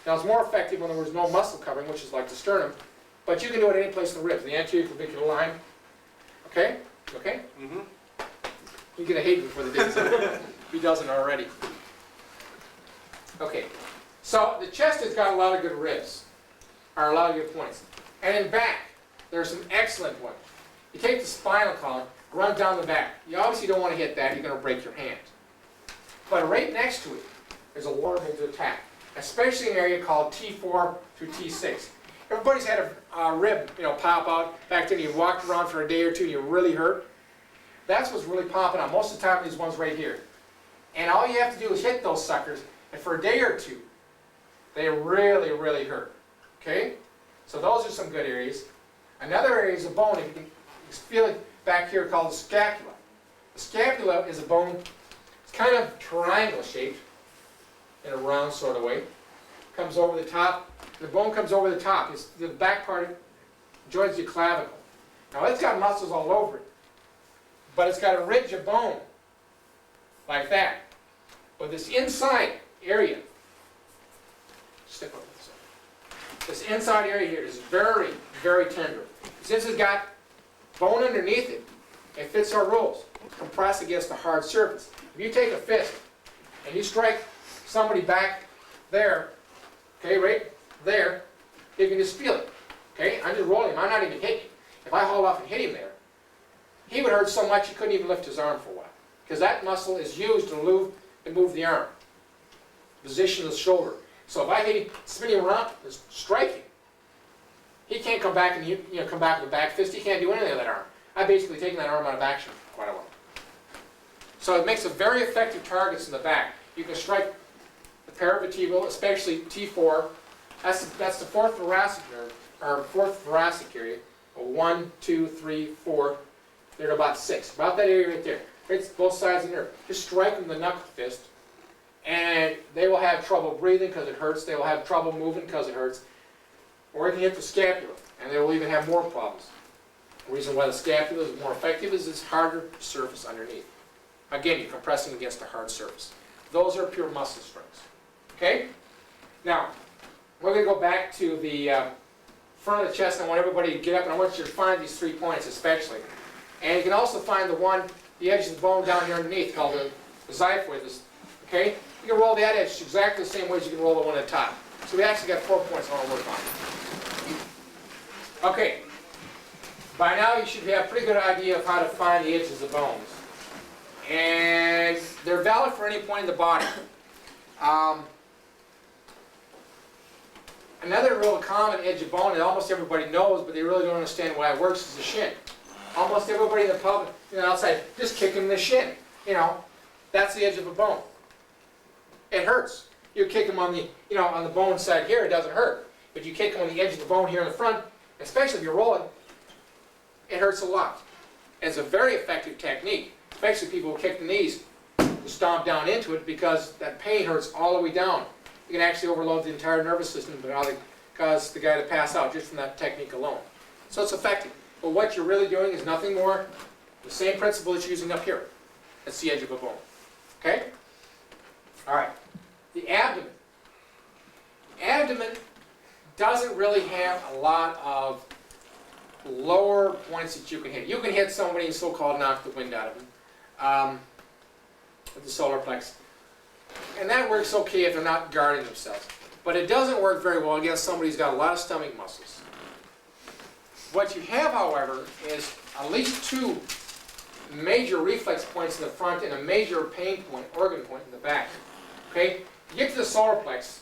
S1: Now it's more effective when there's no muscle covering, which is like the sternum, but you can do it any place in the ribs, the anterior clavicular line. Okay? Okay?
S3: Mm-hmm.
S1: You get a hate before the day's over, if he doesn't already. Okay, so the chest has got a lot of good ribs, or a lot of good points. And in back, there are some excellent ones. You take the spinal column, run down the back. You obviously don't want to hit that, you're going to break your hand. But right next to it, there's a lower major attack, especially an area called T4 through T6. Everybody's had a rib, pop out. Back then, you walked around for a day or two, and you really hurt. That's what's really popping out. Most of the time, these ones right here. And all you have to do is hit those suckers, and for a day or two, they really, really hurt. Okay? So those are some good areas. Another area is a bone. You can feel it back here called the scapula. The scapula is a bone. It's kind of triangle shaped in a round sort of way. Comes over the top. The bone comes over the top. It's the back part joins your clavicle. Now it's got muscles all over it, but it's got a ridge of bone like that. But this inside area, stick with this inside area here is very, very tender. Since it's got bone underneath it, it fits our rules. Compress against a hard surface. If you take a fist and you strike somebody back there, okay, right there, you can just feel it. Okay, I'm just rolling him. I'm not even hitting him. If I haul off and hit him there, he would hurt so much he couldn't even lift his arm for a while. Because that muscle is used to move the arm, position of the shoulder. So if I hit him, spin him around, just strike him, he can't come back and come back with a back fist. He can't do anything with that arm. I've basically taken that arm out of action for quite a while. So it makes a very effective targets in the back. You can strike the paravertebral, especially T4. That's the fourth thoracic nerve, or fourth thoracic area. 1, 2, 3, 4. They're about 6. About that area right there. It's both sides of the nerve. Just strike them with the knuckle fist, and they will have trouble breathing because it hurts. They will have trouble moving because it hurts. Or you can hit the scapula, and they will even have more problems. The reason why the scapula is more effective is it's harder surface underneath. Again, you're compressing against a hard surface. Those are pure muscle strengths. Okay? Now, we're going to go back to the front of the chest. I want everybody to get up, and I want you to find these 3 points especially. And you can also find the edge of the bone down here underneath called the xiphoid. Okay? You can roll that edge exactly the same way as you can roll the one at the top. So we actually got 4 points I want to work on. Okay. By now you should have a pretty good idea of how to find the edges of bones. And they're valid for any point in the body. Another real common edge of bone that almost everybody knows, but they really don't understand why it works, is the shin. Almost everybody in the public, outside, just kick him in the shin. That's the edge of a bone. It hurts. You kick him on the bone side here, it doesn't hurt. But you kick him on the edge of the bone here in the front, especially if you're rolling, it hurts a lot. It's a very effective technique, especially people who kick the knees to stomp down into it, because that pain hurts all the way down. You can actually overload the entire nervous system, but cause the guy to pass out just from that technique alone. So it's effective. But what you're really doing is nothing more the same principle that you're using up here. That's the edge of a bone. Okay? All right. The abdomen. Abdomen doesn't really have a lot of lower points that you can hit. You can hit somebody and so-called knock the wind out of them with the solar plexus. And that works okay if they're not guarding themselves. But it doesn't work very well against somebody who's got a lot of stomach muscles. What you have, however, is at least 2 major reflex points in the front and a major pain point, organ point in the back. Okay? You get to the solar plexus,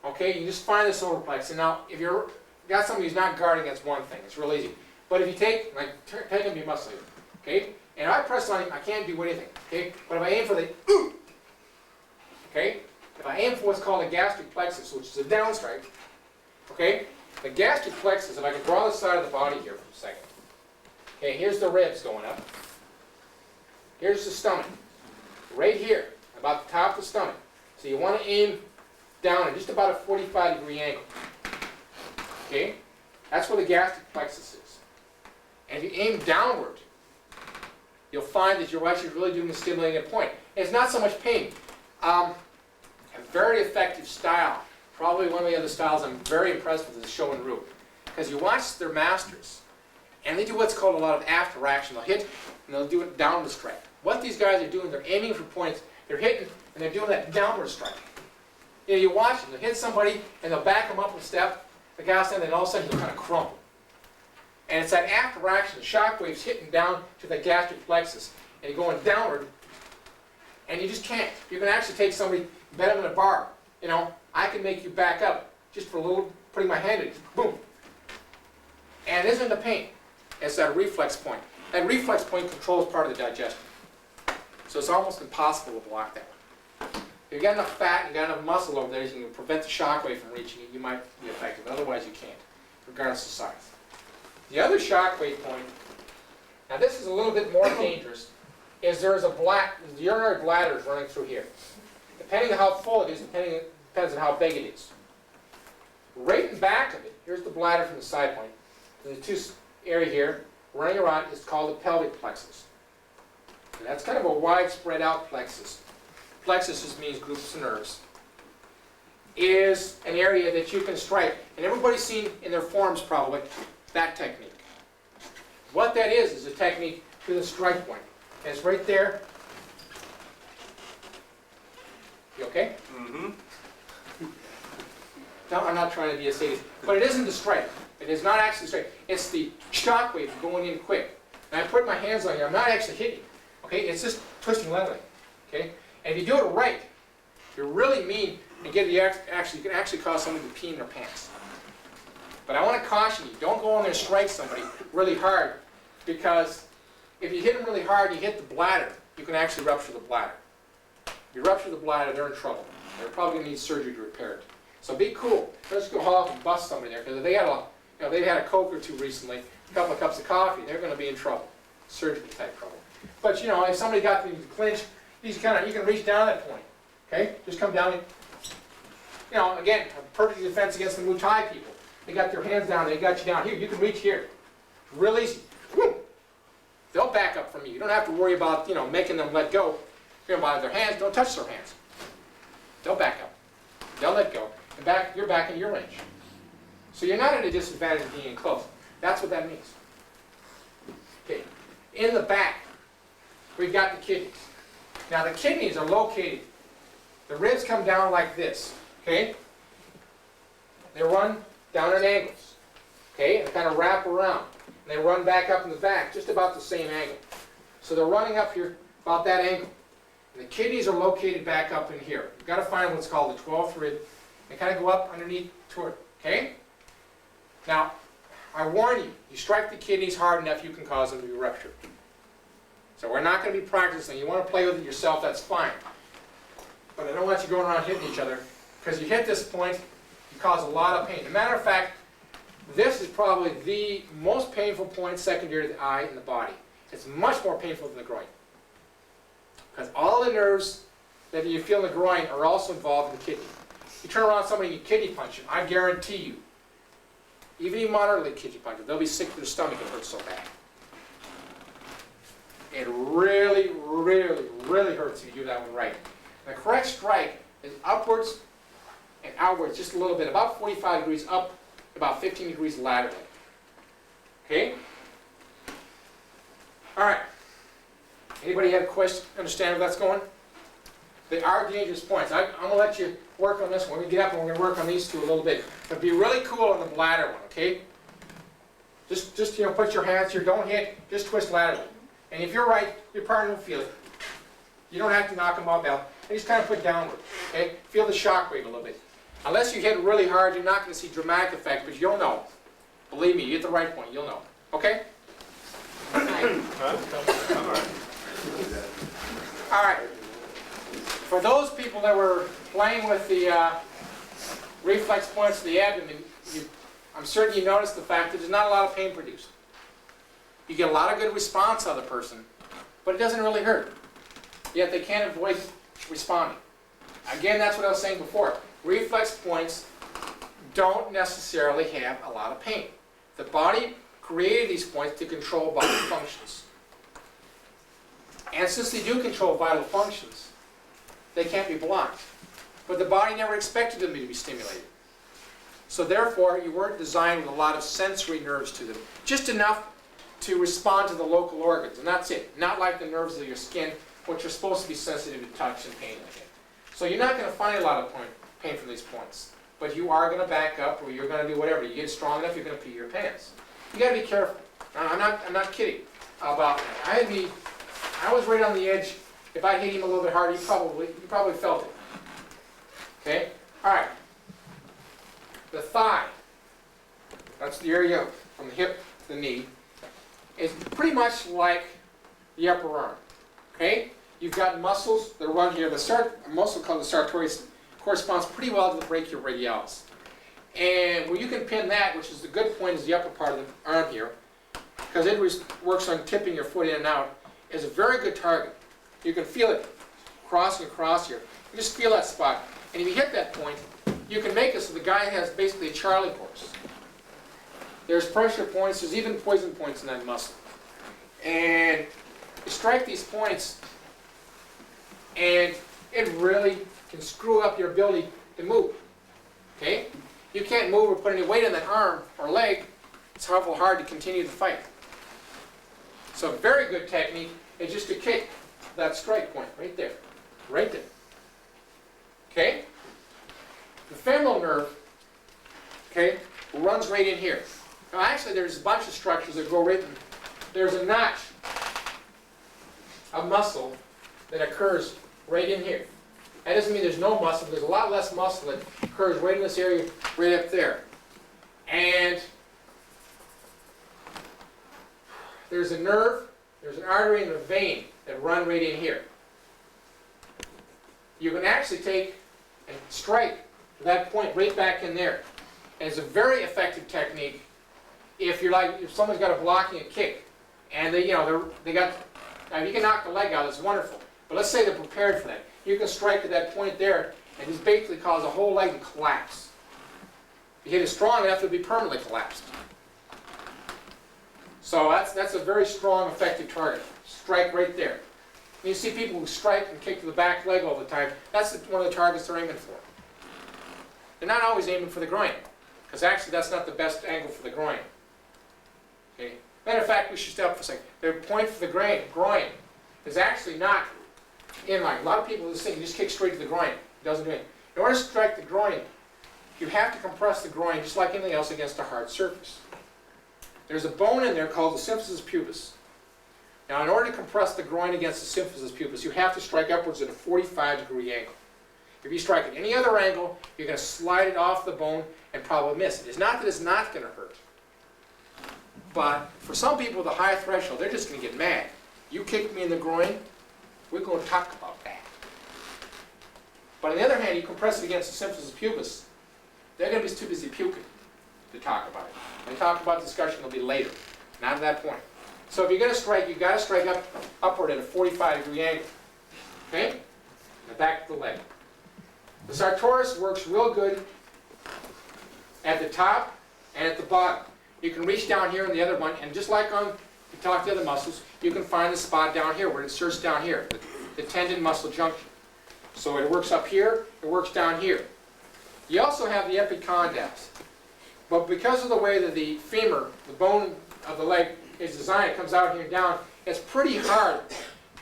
S1: okay, you just find the solar plexus. And now, if you've got somebody who's not guarding, that's one thing. It's real easy. But if you take him, be muscle here, okay? And if I press on him, I can't do anything, okay? But if I aim for the, okay? If I aim for what's called a gastric plexus, which is a down strike, okay? The gastric plexus, if I can draw the side of the body here for a second. Okay, here's the ribs going up. Here's the stomach. Right here, about the top of the stomach. So you want to aim down at just about a 45-degree angle. Okay? That's where the gastric plexus is. And if you aim downward, you'll find that you're actually really doing the stimulating point. And it's not so much pain. A very effective style. Probably one of the other styles I'm very impressed with is the show and root. Because you watch their masters, And they do what's called a lot of after action. They'll hit and they'll do it downward strike. What these guys are doing, they're aiming for points, they're hitting, and they're doing that downward strike. You know, you watch them, they'll hit somebody, and they'll back them up a step, the guy stand, and all of a sudden he'll kind of crumble. And it's that after action, the shock waves hitting down to the gastric plexus, and you're going downward, and you just can't. You can actually take somebody, bend them in a bar. You know, I can make you back up just for a little, putting my hand in, boom. And it isn't the pain, it's that reflex point. That reflex point controls part of the digestion. So it's almost impossible to block that one. If you've got enough fat and got enough muscle over there, you can prevent the shock wave from reaching it, you might be effective. Otherwise you can't, regardless of size. The other shock wave point, now this is a little bit more dangerous, is there is a the urinary bladder is running through here. Depending on how full it is, depends on how big it is. Right in back of it, here's the bladder from the side point. The two area here, running around, is called the pelvic plexus. And that's kind of a widespread out plexus. Plexus just means groups of nerves. Is an area that you can strike. And everybody's seen in their forms probably that technique. What that is a technique to the strike point. And it's right there. You okay?
S3: Mm-hmm.
S1: No, I'm not trying to be a sadist. But it isn't the strike. It is not actually the strike. It's the shock wave going in quick. And I put my hands on you. I'm not actually hitting. Okay? It's just twisting laterally. Okay? And if you do it right, if you're really mean and get you can actually cause somebody to pee in their pants. But I want to caution you, don't go in there and strike somebody really hard, because if you hit them really hard, you hit the bladder, you can actually rupture the bladder. If you rupture the bladder, they're in trouble. They're probably going to need surgery to repair it. So be cool. Don't just go off and bust somebody there, because if they had they've had a Coke or two recently, a couple of cups of coffee, they're going to be in trouble, surgery type trouble. But you know, if somebody got the clinch, you can reach down that point. Okay, just come down. You know, again, a perfect defense against the Muay Thai people. They got their hands down, they got you down here. You can reach here. Real easy. Woo. They'll back up from you. You don't have to worry about, you know, making them let go. You're going to their hands. Don't touch their hands. They'll back up. They'll let go. And you're back in your range. So you're not at a disadvantage of being close. That's what that means. Okay. In the back, we've got the kidneys. Now the kidneys are located. The ribs come down like this. Okay. They run down at angles. Okay, and kind of wrap around. And they run back up in the back, just about the same angle. So they're running up here about that angle. And the kidneys are located back up in here. You've got to find what's called the 12th rib. They kind of go up underneath toward, okay? Now, I warn you, you strike the kidneys hard enough, you can cause them to be ruptured. So we're not going to be practicing. You want to play with it yourself, that's fine. But I don't want you going around hitting each other, because you hit this point, you cause a lot of pain. As a matter of fact, this is probably the most painful point secondary to the eye in the body. It's much more painful than the groin. Because all the nerves that you feel in the groin are also involved in the kidney. You turn around somebody and you kidney punch them, I guarantee you, even you moderately kidney punch them, they'll be sick to their stomach, it hurts so bad. It really, really, really hurts if you do that one right. And the correct strike is upwards and outwards just a little bit, about 45 degrees up, about 15 degrees laterally. Okay? All right. Anybody have a question? Understand where that's going? They are dangerous points. I'm going to let you work on this one. We're going to get up and we're going to work on these two a little bit. But be really cool on the bladder one, okay? Just you know, put your hands here. Don't hit. Just twist laterally. And if you're right, your partner will feel it. You don't have to knock them off out. And just kind of put downward, okay? Feel the shock wave a little bit. Unless you hit really hard, you're not going to see dramatic effect, but you'll know. Believe me, you hit the right point, you'll know. Okay? All right. For those people that were playing with the reflex points of the abdomen, I'm certain you noticed the fact that there's not a lot of pain produced. You get a lot of good response out of the person, but it doesn't really hurt. Yet they can't avoid responding. Again, that's what I was saying before. Reflex points don't necessarily have a lot of pain. The body created these points to control vital functions. And since they do control vital functions, they can't be blocked. But the body never expected them to be stimulated. So therefore, you weren't designed with a lot of sensory nerves to them. Just enough to respond to the local organs, and that's it. Not like the nerves of your skin, which are supposed to be sensitive to touch and pain again. So you're not going to find a lot of pain from these points, but you are going to back up, or you're going to do whatever. You get strong enough, you're going to pee your pants. You got to be careful. Now, I'm not kidding about that. I was right on the edge. If I hit him a little bit harder, you probably felt it. Okay? All right. The thigh, that's the area from the hip to the knee, is pretty much like the upper arm. Okay? You've got muscles that run here. The muscle called the sartorius corresponds pretty well to the brachioradialis. And where you can pin that, which is the good point, is the upper part of the arm here, because it works on tipping your foot in and out, is a very good target. You can feel it crossing across here. You just feel that spot. And if you hit that point, you can make it so the guy has basically a Charlie horse. There's pressure points, there's even poison points in that muscle. And you strike these points, and it really can screw up your ability to move. Okay? You can't move or put any weight on that arm or leg. It's awful hard to continue the fight. So a very good technique is just to kick that strike point right there. Right there. Okay? The femoral nerve, okay, runs right in here. Now actually there's a bunch of structures that go right in. There's a notch of muscle that occurs right in here. That doesn't mean there's no muscle. There's a lot less muscle that occurs right in this area, right up there. And there's a nerve, there's an artery and a vein that run right in here. You can actually take and strike that point right back in there. And it's a very effective technique if someone's got a blocking a kick and they got, now you can knock the leg out, it's wonderful. But let's say they're prepared for that. You can strike at that point there and just basically cause the whole leg to collapse. If you hit it strong enough, it'll be permanently collapsed. So that's a very strong, effective target. Strike right there. You see people who strike and kick to the back leg all the time. That's one of the targets they're aiming for. They're not always aiming for the groin, because actually that's not the best angle for the groin. Okay. Matter of fact, we should step for a second. The point for the groin is actually not in line. A lot of people just think you just kick straight to the groin. It doesn't do anything. In order to strike the groin, you have to compress the groin just like anything else against a hard surface. There's a bone in there called the symphysis pubis. Now, in order to compress the groin against the symphysis pubis, you have to strike upwards at a 45-degree angle. If you strike at any other angle, you're going to slide it off the bone and probably miss it. It's not that it's not going to hurt. But for some people with a high threshold, they're just going to get mad. You kicked me in the groin, we're going to talk about that. But on the other hand, you compress it against the symphysis pubis, they're going to be too busy puking to talk about it. When they talk about discussion, it'll be later, not at that point. So if you're going to strike, you've got to strike upward at a 45-degree angle. Okay? And the back of the leg. The sartorius works real good at the top and at the bottom. You can reach down here in the other one, and just like on we talked the other muscles, you can find the spot down here where it inserts down here, the tendon muscle junction. So it works up here, it works down here. You also have the epicondyles. But because of the way that the femur, the bone of the leg, is designed, it comes out here and down, it's pretty hard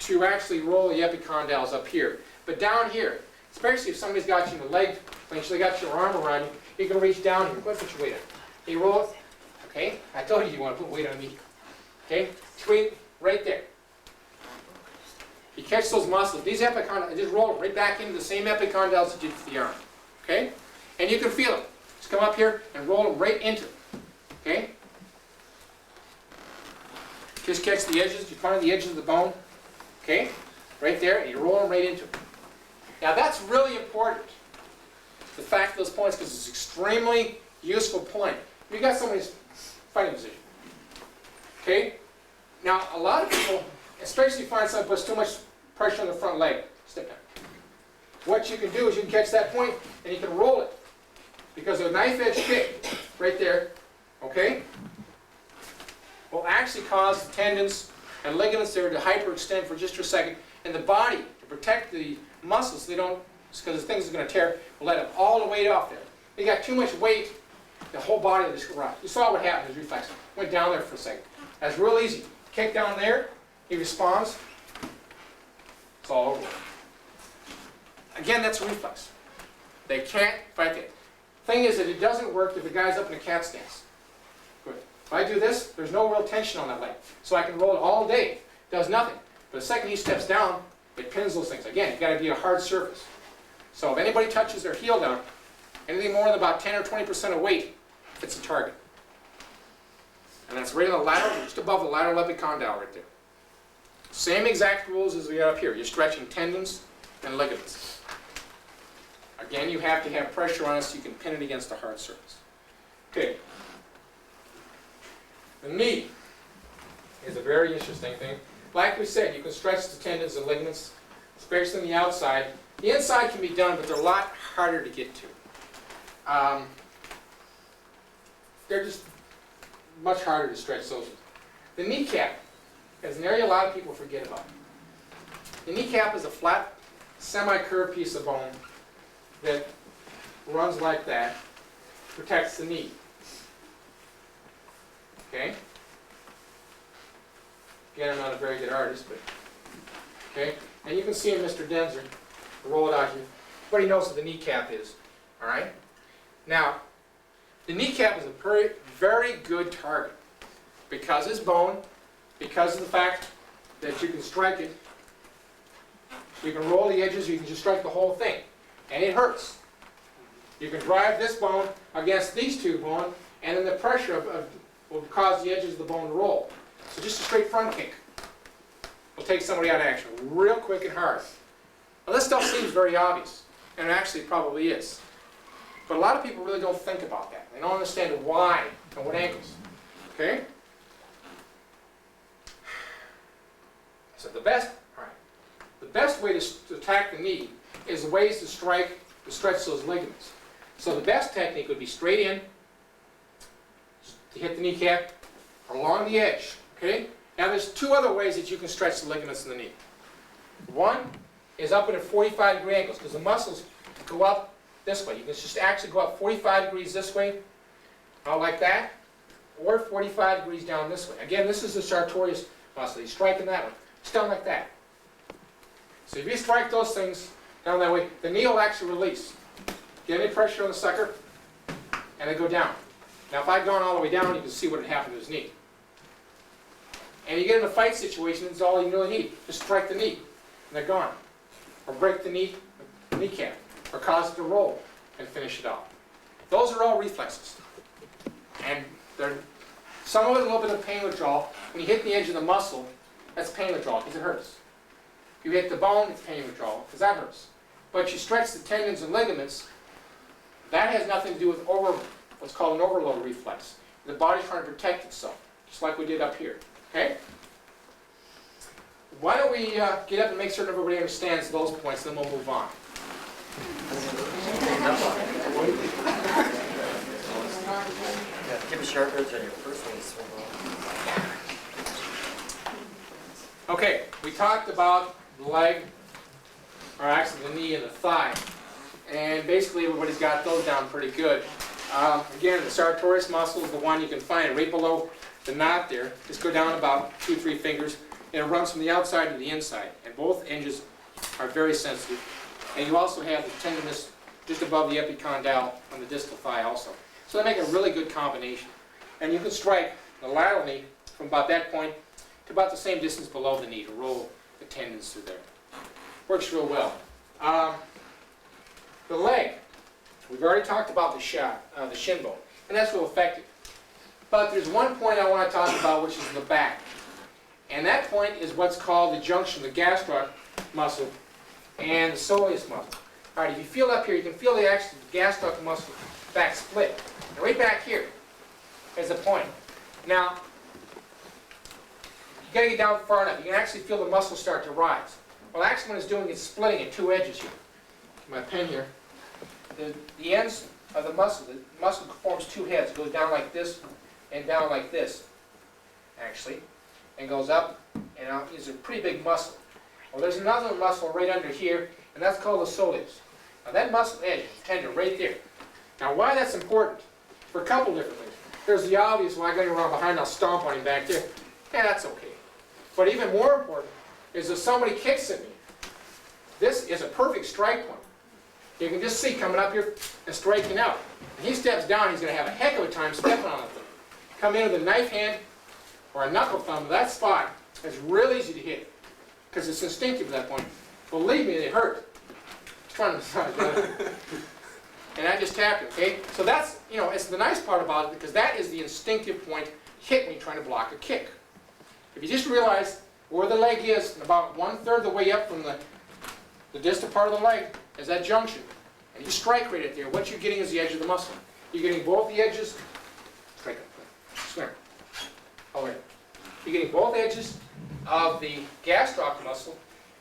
S1: to actually roll the epicondyles up here. But down here, especially if somebody's got you in the leg clinch, they got your arm around you, you can reach down here. Put your weight on. You roll it. Okay? I told you want to put weight on me. Okay? Between right there. You catch those muscles. These epicondyles, just roll it right back into the same epicondyles that you did for the arm. Okay? And you can feel it. Just come up here and roll them right into it. Okay? Just catch the edges. You find the edges of the bone. Okay? Right there, and you roll them right into it. Now that's really important, the fact of those points, because it's an extremely useful point. You got somebody's fighting position. Okay? Now a lot of people, especially if you find somebody puts too much pressure on the front leg, step down. What you can do is you can catch that point and you can roll it. Because a knife edge kick right there, okay, will actually cause the tendons and ligaments there to hyperextend for just a second, and the body, to protect the muscles so they don't, because the things are going to tear, will let all the weight off there. If you got too much weight, the whole body will just rot. You saw what happened, his reflex. Went down there for a second. That's real easy. Kick down there, he responds, it's all over. Again, that's a reflex. They can't fight it. Thing is that it doesn't work if the guy's up in a cat stance. Good. If I do this, there's no real tension on that leg. So I can roll it all day. Does nothing. But the second he steps down, it pins those things. Again, you've got to be a hard surface. So if anybody touches their heel down, anything more than about 10 or 20% of weight, it's a target. And that's right on the lateral, just above the lateral epicondyle right there. Same exact rules as we got up here. You're stretching tendons and ligaments. Again, you have to have pressure on it so you can pin it against a hard surface. Okay. The knee is a very interesting thing. Like we said, you can stretch the tendons and ligaments, especially on the outside. The inside can be done, but they're a lot harder to get to. They're just much harder to stretch those. The kneecap is an area a lot of people forget about. The kneecap is a flat, semi-curved piece of bone that runs like that, protects the knee. Okay? Again, I'm not a very good artist, but okay. And you can see in Mr. Denzer, roll it out here. Everybody knows what the kneecap is. All right? Now, the kneecap is a very, very good target because it's bone, because of the fact that you can strike it. You can roll the edges, you can just strike the whole thing. And it hurts. You can drive this bone against these two bones, and then the pressure will cause the edges of the bone to roll. So just a straight front kick will take somebody out of action real quick and hard. Now this stuff seems very obvious, and it actually probably is. But a lot of people really don't think about that. They don't understand why and what angles. Okay? So the best way to attack the knee is the ways to stretch those ligaments. So the best technique would be straight in, to hit the kneecap, along the edge. Okay? Now there's two other ways that you can stretch the ligaments in the knee. One is up at a 45-degree angles, because the muscles go up this way. You can just actually go up 45 degrees this way, like that, or 45 degrees down this way. Again, this is the sartorius muscle. He's striking that one. It's done like that. So if you strike those things down that way, the knee will actually release. Get any pressure on the sucker, and they go down. Now if I'd gone all the way down, you can see what had happened to his knee. And you get in a fight situation, it's all you really need. Just strike the knee, and they're gone. Or break the kneecap, or cause it to roll, and finish it off. Those are all reflexes. And some of it a little bit of pain withdrawal. When you hit the edge of the muscle, that's pain withdrawal, because it hurts. If you hit the bone, it's pain withdrawal, because that hurts. But you stretch the tendons and ligaments, that has nothing to do with what's called an overload reflex. The body's trying to protect itself, just like we did up here. Okay? Why don't we get up and make certain everybody understands those points, then we'll move on.
S4: Give a sharp edge on your first one.
S1: Okay, we talked about the leg, or actually the knee and the thigh. And basically everybody's got those down pretty good. Again, the sartorius muscle is the one you can find right below the knot there. Just go down about 2-3 fingers, and it runs from the outside to the inside. And both edges are very sensitive. And you also have the tenderness just above the epicondyle on the distal thigh also. So they make a really good combination. And you can strike the lateral knee from about that point to about the same distance below the knee to roll the tendons through there. Works real well. The leg, we've already talked about the shin bone, and that's real effective. But there's one point I want to talk about, which is the back. And that point is what's called the junction, the gastroc muscle and the soleus muscle. All right, if you feel up here, you can feel the gastroc muscle back split. And right back here is the point. Now, you got to get down far enough. You can actually feel the muscle start to rise. Well, actually what it's doing is splitting at two edges here. My pen here. The ends of the muscle forms two heads. It goes down like this and down like this, actually, and goes up and out. It's a pretty big muscle. Well, there's another muscle right under here, and that's called the soleus. Now that muscle edge is tender right there. Now why that's important? For a couple different things. There's the obvious one. I got him around behind, I'll stomp on him back there. and that's okay. But even more important is if somebody kicks at me, this is a perfect strike point. You can just see coming up here and striking out. When he steps down, he's going to have a heck of a time stepping on the thing. Come in with a knife hand or a knuckle thumb to that spot, it's real easy to hit because it's instinctive at that point. Believe me, they hurt. Trying to massage that. And I just tapped it, okay? So that's, you know, it's the nice part about it because that is the instinctive point hit when you're trying to block a kick. If you just realize where the leg is, about 1/3 of the way up from the distal part of the leg is that junction, and you strike right at there, what you're getting is the edge of the muscle. You're getting both the edges, strike it, swing. Oh wait. You're getting both edges of the gastroc muscle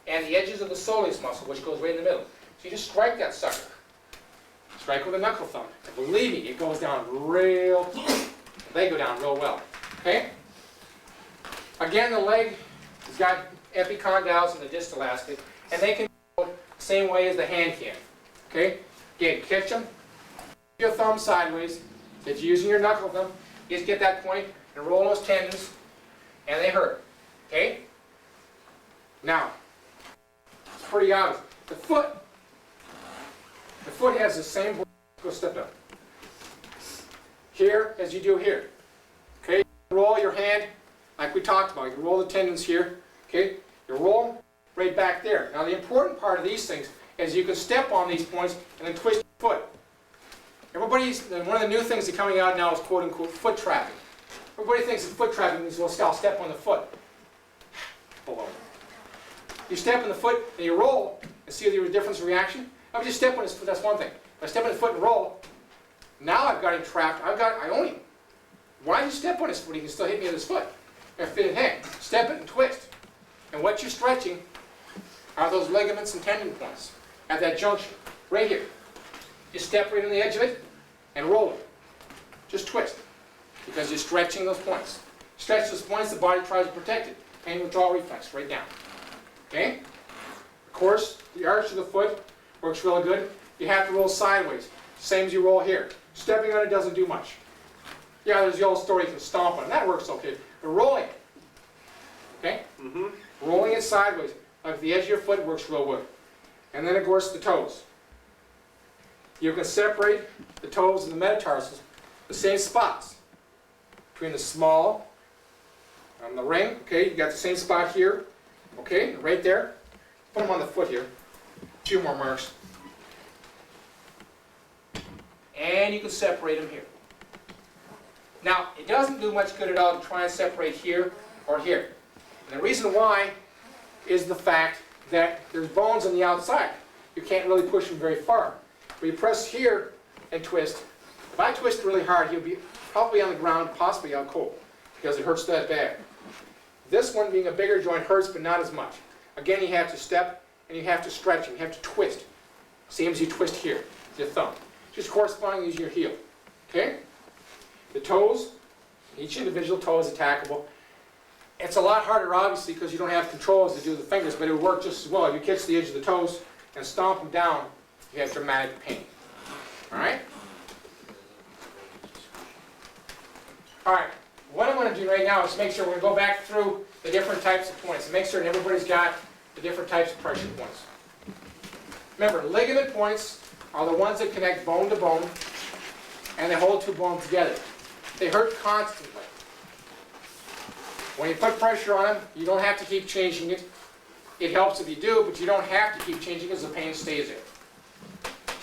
S1: and the edges of the soleus muscle, which goes right in the middle. So you just strike that sucker. Strike with a knuckle thumb. And believe me, it goes down real, they go down real well. Okay? Again, the leg has got epicondyles in the distal elastic, and they can go the same way as the hand can. Okay? Again, catch them, your thumb sideways, that you're using your knuckle thumb, just get that point and roll those tendons, and they hurt. Okay? Now, it's pretty obvious. The foot has the same, go step up. Here as you do here. Okay? Roll your hand like we talked about. You roll the tendons here. Okay? You roll them right back there. Now the important part of these things is you can step on these points and then twist your foot. One of the new things that are coming out now is quote unquote foot trapping. Everybody thinks that foot trapping means, well, I'll step on the foot. Below. You step on the foot and you roll and see the difference in reaction. I would just step on his foot, that's one thing. If I step on his foot and roll, now I've got him trapped, I own him. Why did you step on his foot? He can still hit me with his foot. And fit in hand. Step it and twist. And what you're stretching are those ligaments and tendon points at that junction, right here. You step right on the edge of it and roll it. Just twist, because you're stretching those points. Stretch those points, the body tries to protect it. Pain withdrawal reflex, right down. Okay? Of course, the arch of the foot works really good. You have to roll sideways, same as you roll here. Stepping on it doesn't do much. Yeah, there's the old story, you can stomp on it. That works okay. But rolling it, okay? Rolling it sideways, like the edge of your foot works real good. And then, of course, the toes. You can separate the toes and the metatarsals, the same spots, between the small and the ring. Okay, you got the same spot here. Okay, right there. Put them on the foot here. 2 more marks. And you can separate them here. Now, it doesn't do much good at all to try and separate here or here. And the reason why is the fact that there's bones on the outside. You can't really push them very far. But you press here and twist. If I twist really hard, he'll be probably on the ground, possibly out cold, because it hurts that bad. This one, being a bigger joint, hurts, but not as much. Again, you have to step, and you have to stretch, and you have to twist. Same as you twist here, with your thumb. Just corresponding using your heel. Okay? The toes, each individual toe is attackable. It's a lot harder, obviously, because you don't have controls to do the fingers, but it would work just as well. If you catch the edge of the toes and stomp them down, you have dramatic pain. All right? All right. What I'm going to do right now is make sure we're going to go back through the different types of points and make sure that everybody's got the different types of pressure points. Remember, ligament points are the ones that connect bone to bone, and they hold 2 bones together. They hurt constantly. When you put pressure on them, you don't have to keep changing it. It helps if you do, but you don't have to keep changing it because the pain stays there.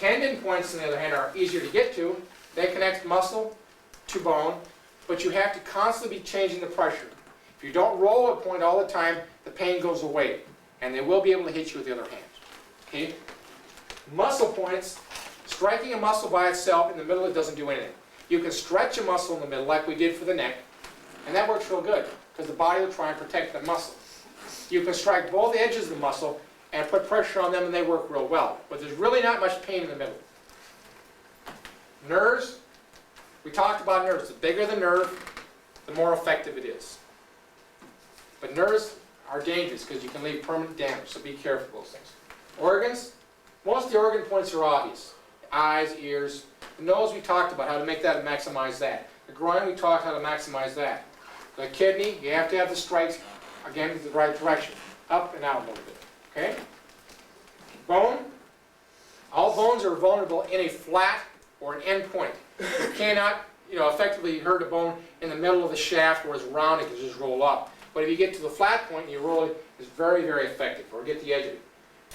S1: Tendon points, on the other hand, are easier to get to. They connect muscle to bone, but you have to constantly be changing the pressure. If you don't roll a point all the time, the pain goes away, and they will be able to hit you with the other hand. Okay? Muscle points, striking a muscle by itself in the middle, it doesn't do anything. You can stretch a muscle in the middle like we did for the neck, and that works real good because the body will try and protect the muscle. You can strike both edges of the muscle and put pressure on them, and they work real well. But there's really not much pain in the middle. Nerves, we talked about nerves. The bigger the nerve, the more effective it is. But nerves are dangerous because you can leave permanent damage, so be careful of those things. Organs, most of the organ points are obvious. Eyes, ears. The nose, we talked about how to make that and maximize that. The groin, we talked how to maximize that. The kidney, you have to have the strikes, again, in the right direction. Up and out a little bit, okay? Bone, all bones are vulnerable in a flat or an end point. You cannot, effectively hurt a bone in the middle of the shaft where it's round, it can just roll up. But if you get to the flat point and you roll it, it's very, very effective, or get the edge of it.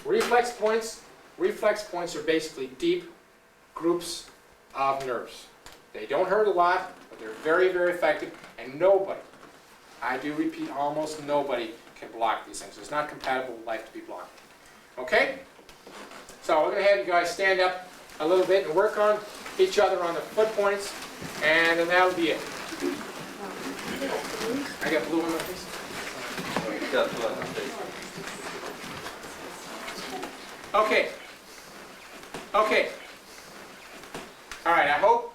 S1: Reflex points are basically deep groups of nerves. They don't hurt a lot, but they're very, very effective, and nobody, I do repeat, almost nobody can block these things. It's not compatible with life to be blocked. Okay? So we're going to have you guys stand up a little bit and work on each other on the foot points, and then that'll be it. I got blue on my face. Okay. Okay. All right, I hope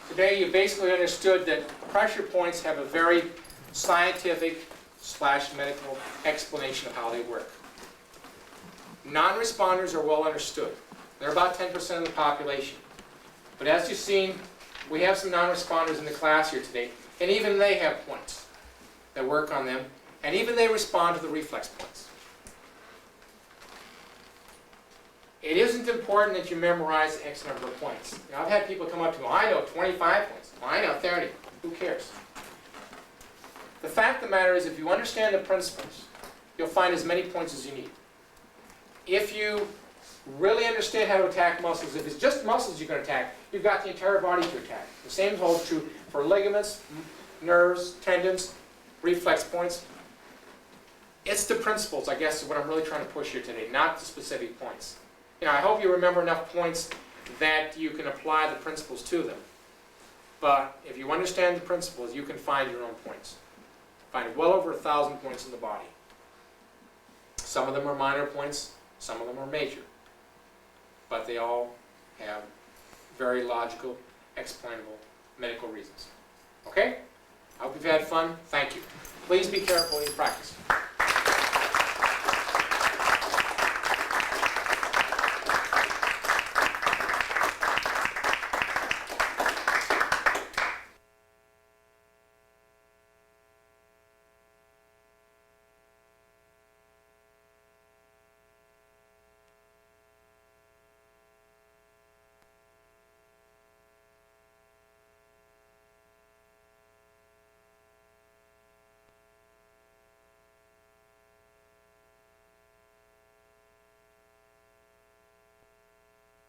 S1: today you basically understood that pressure points have a very scientific / medical explanation of how they work. Non-responders are well understood. They're about 10% of the population. But as you've seen, we have some non-responders in the class here today, and even they have points that work on them, and even they respond to the reflex points. It isn't important that you memorize X number of points. I've had people come up to me, I know 25 points. Well, I know 30. Who cares? The fact of the matter is, if you understand the principles, you'll find as many points as you need. If you really understand how to attack muscles, if it's just muscles you're going to attack, you've got the entire body to attack. The same holds true for ligaments, nerves, tendons, reflex points. It's the principles, I guess, is what I'm really trying to push here today, not the specific points. I hope you remember enough points that you can apply the principles to them. But if you understand the principles, you can find your own points. Find well over 1,000 points in the body. Some of them are minor points, some of them are major. But they all have very logical, explainable medical reasons. Okay? I hope you've had fun. Thank you. Please be careful in your practice.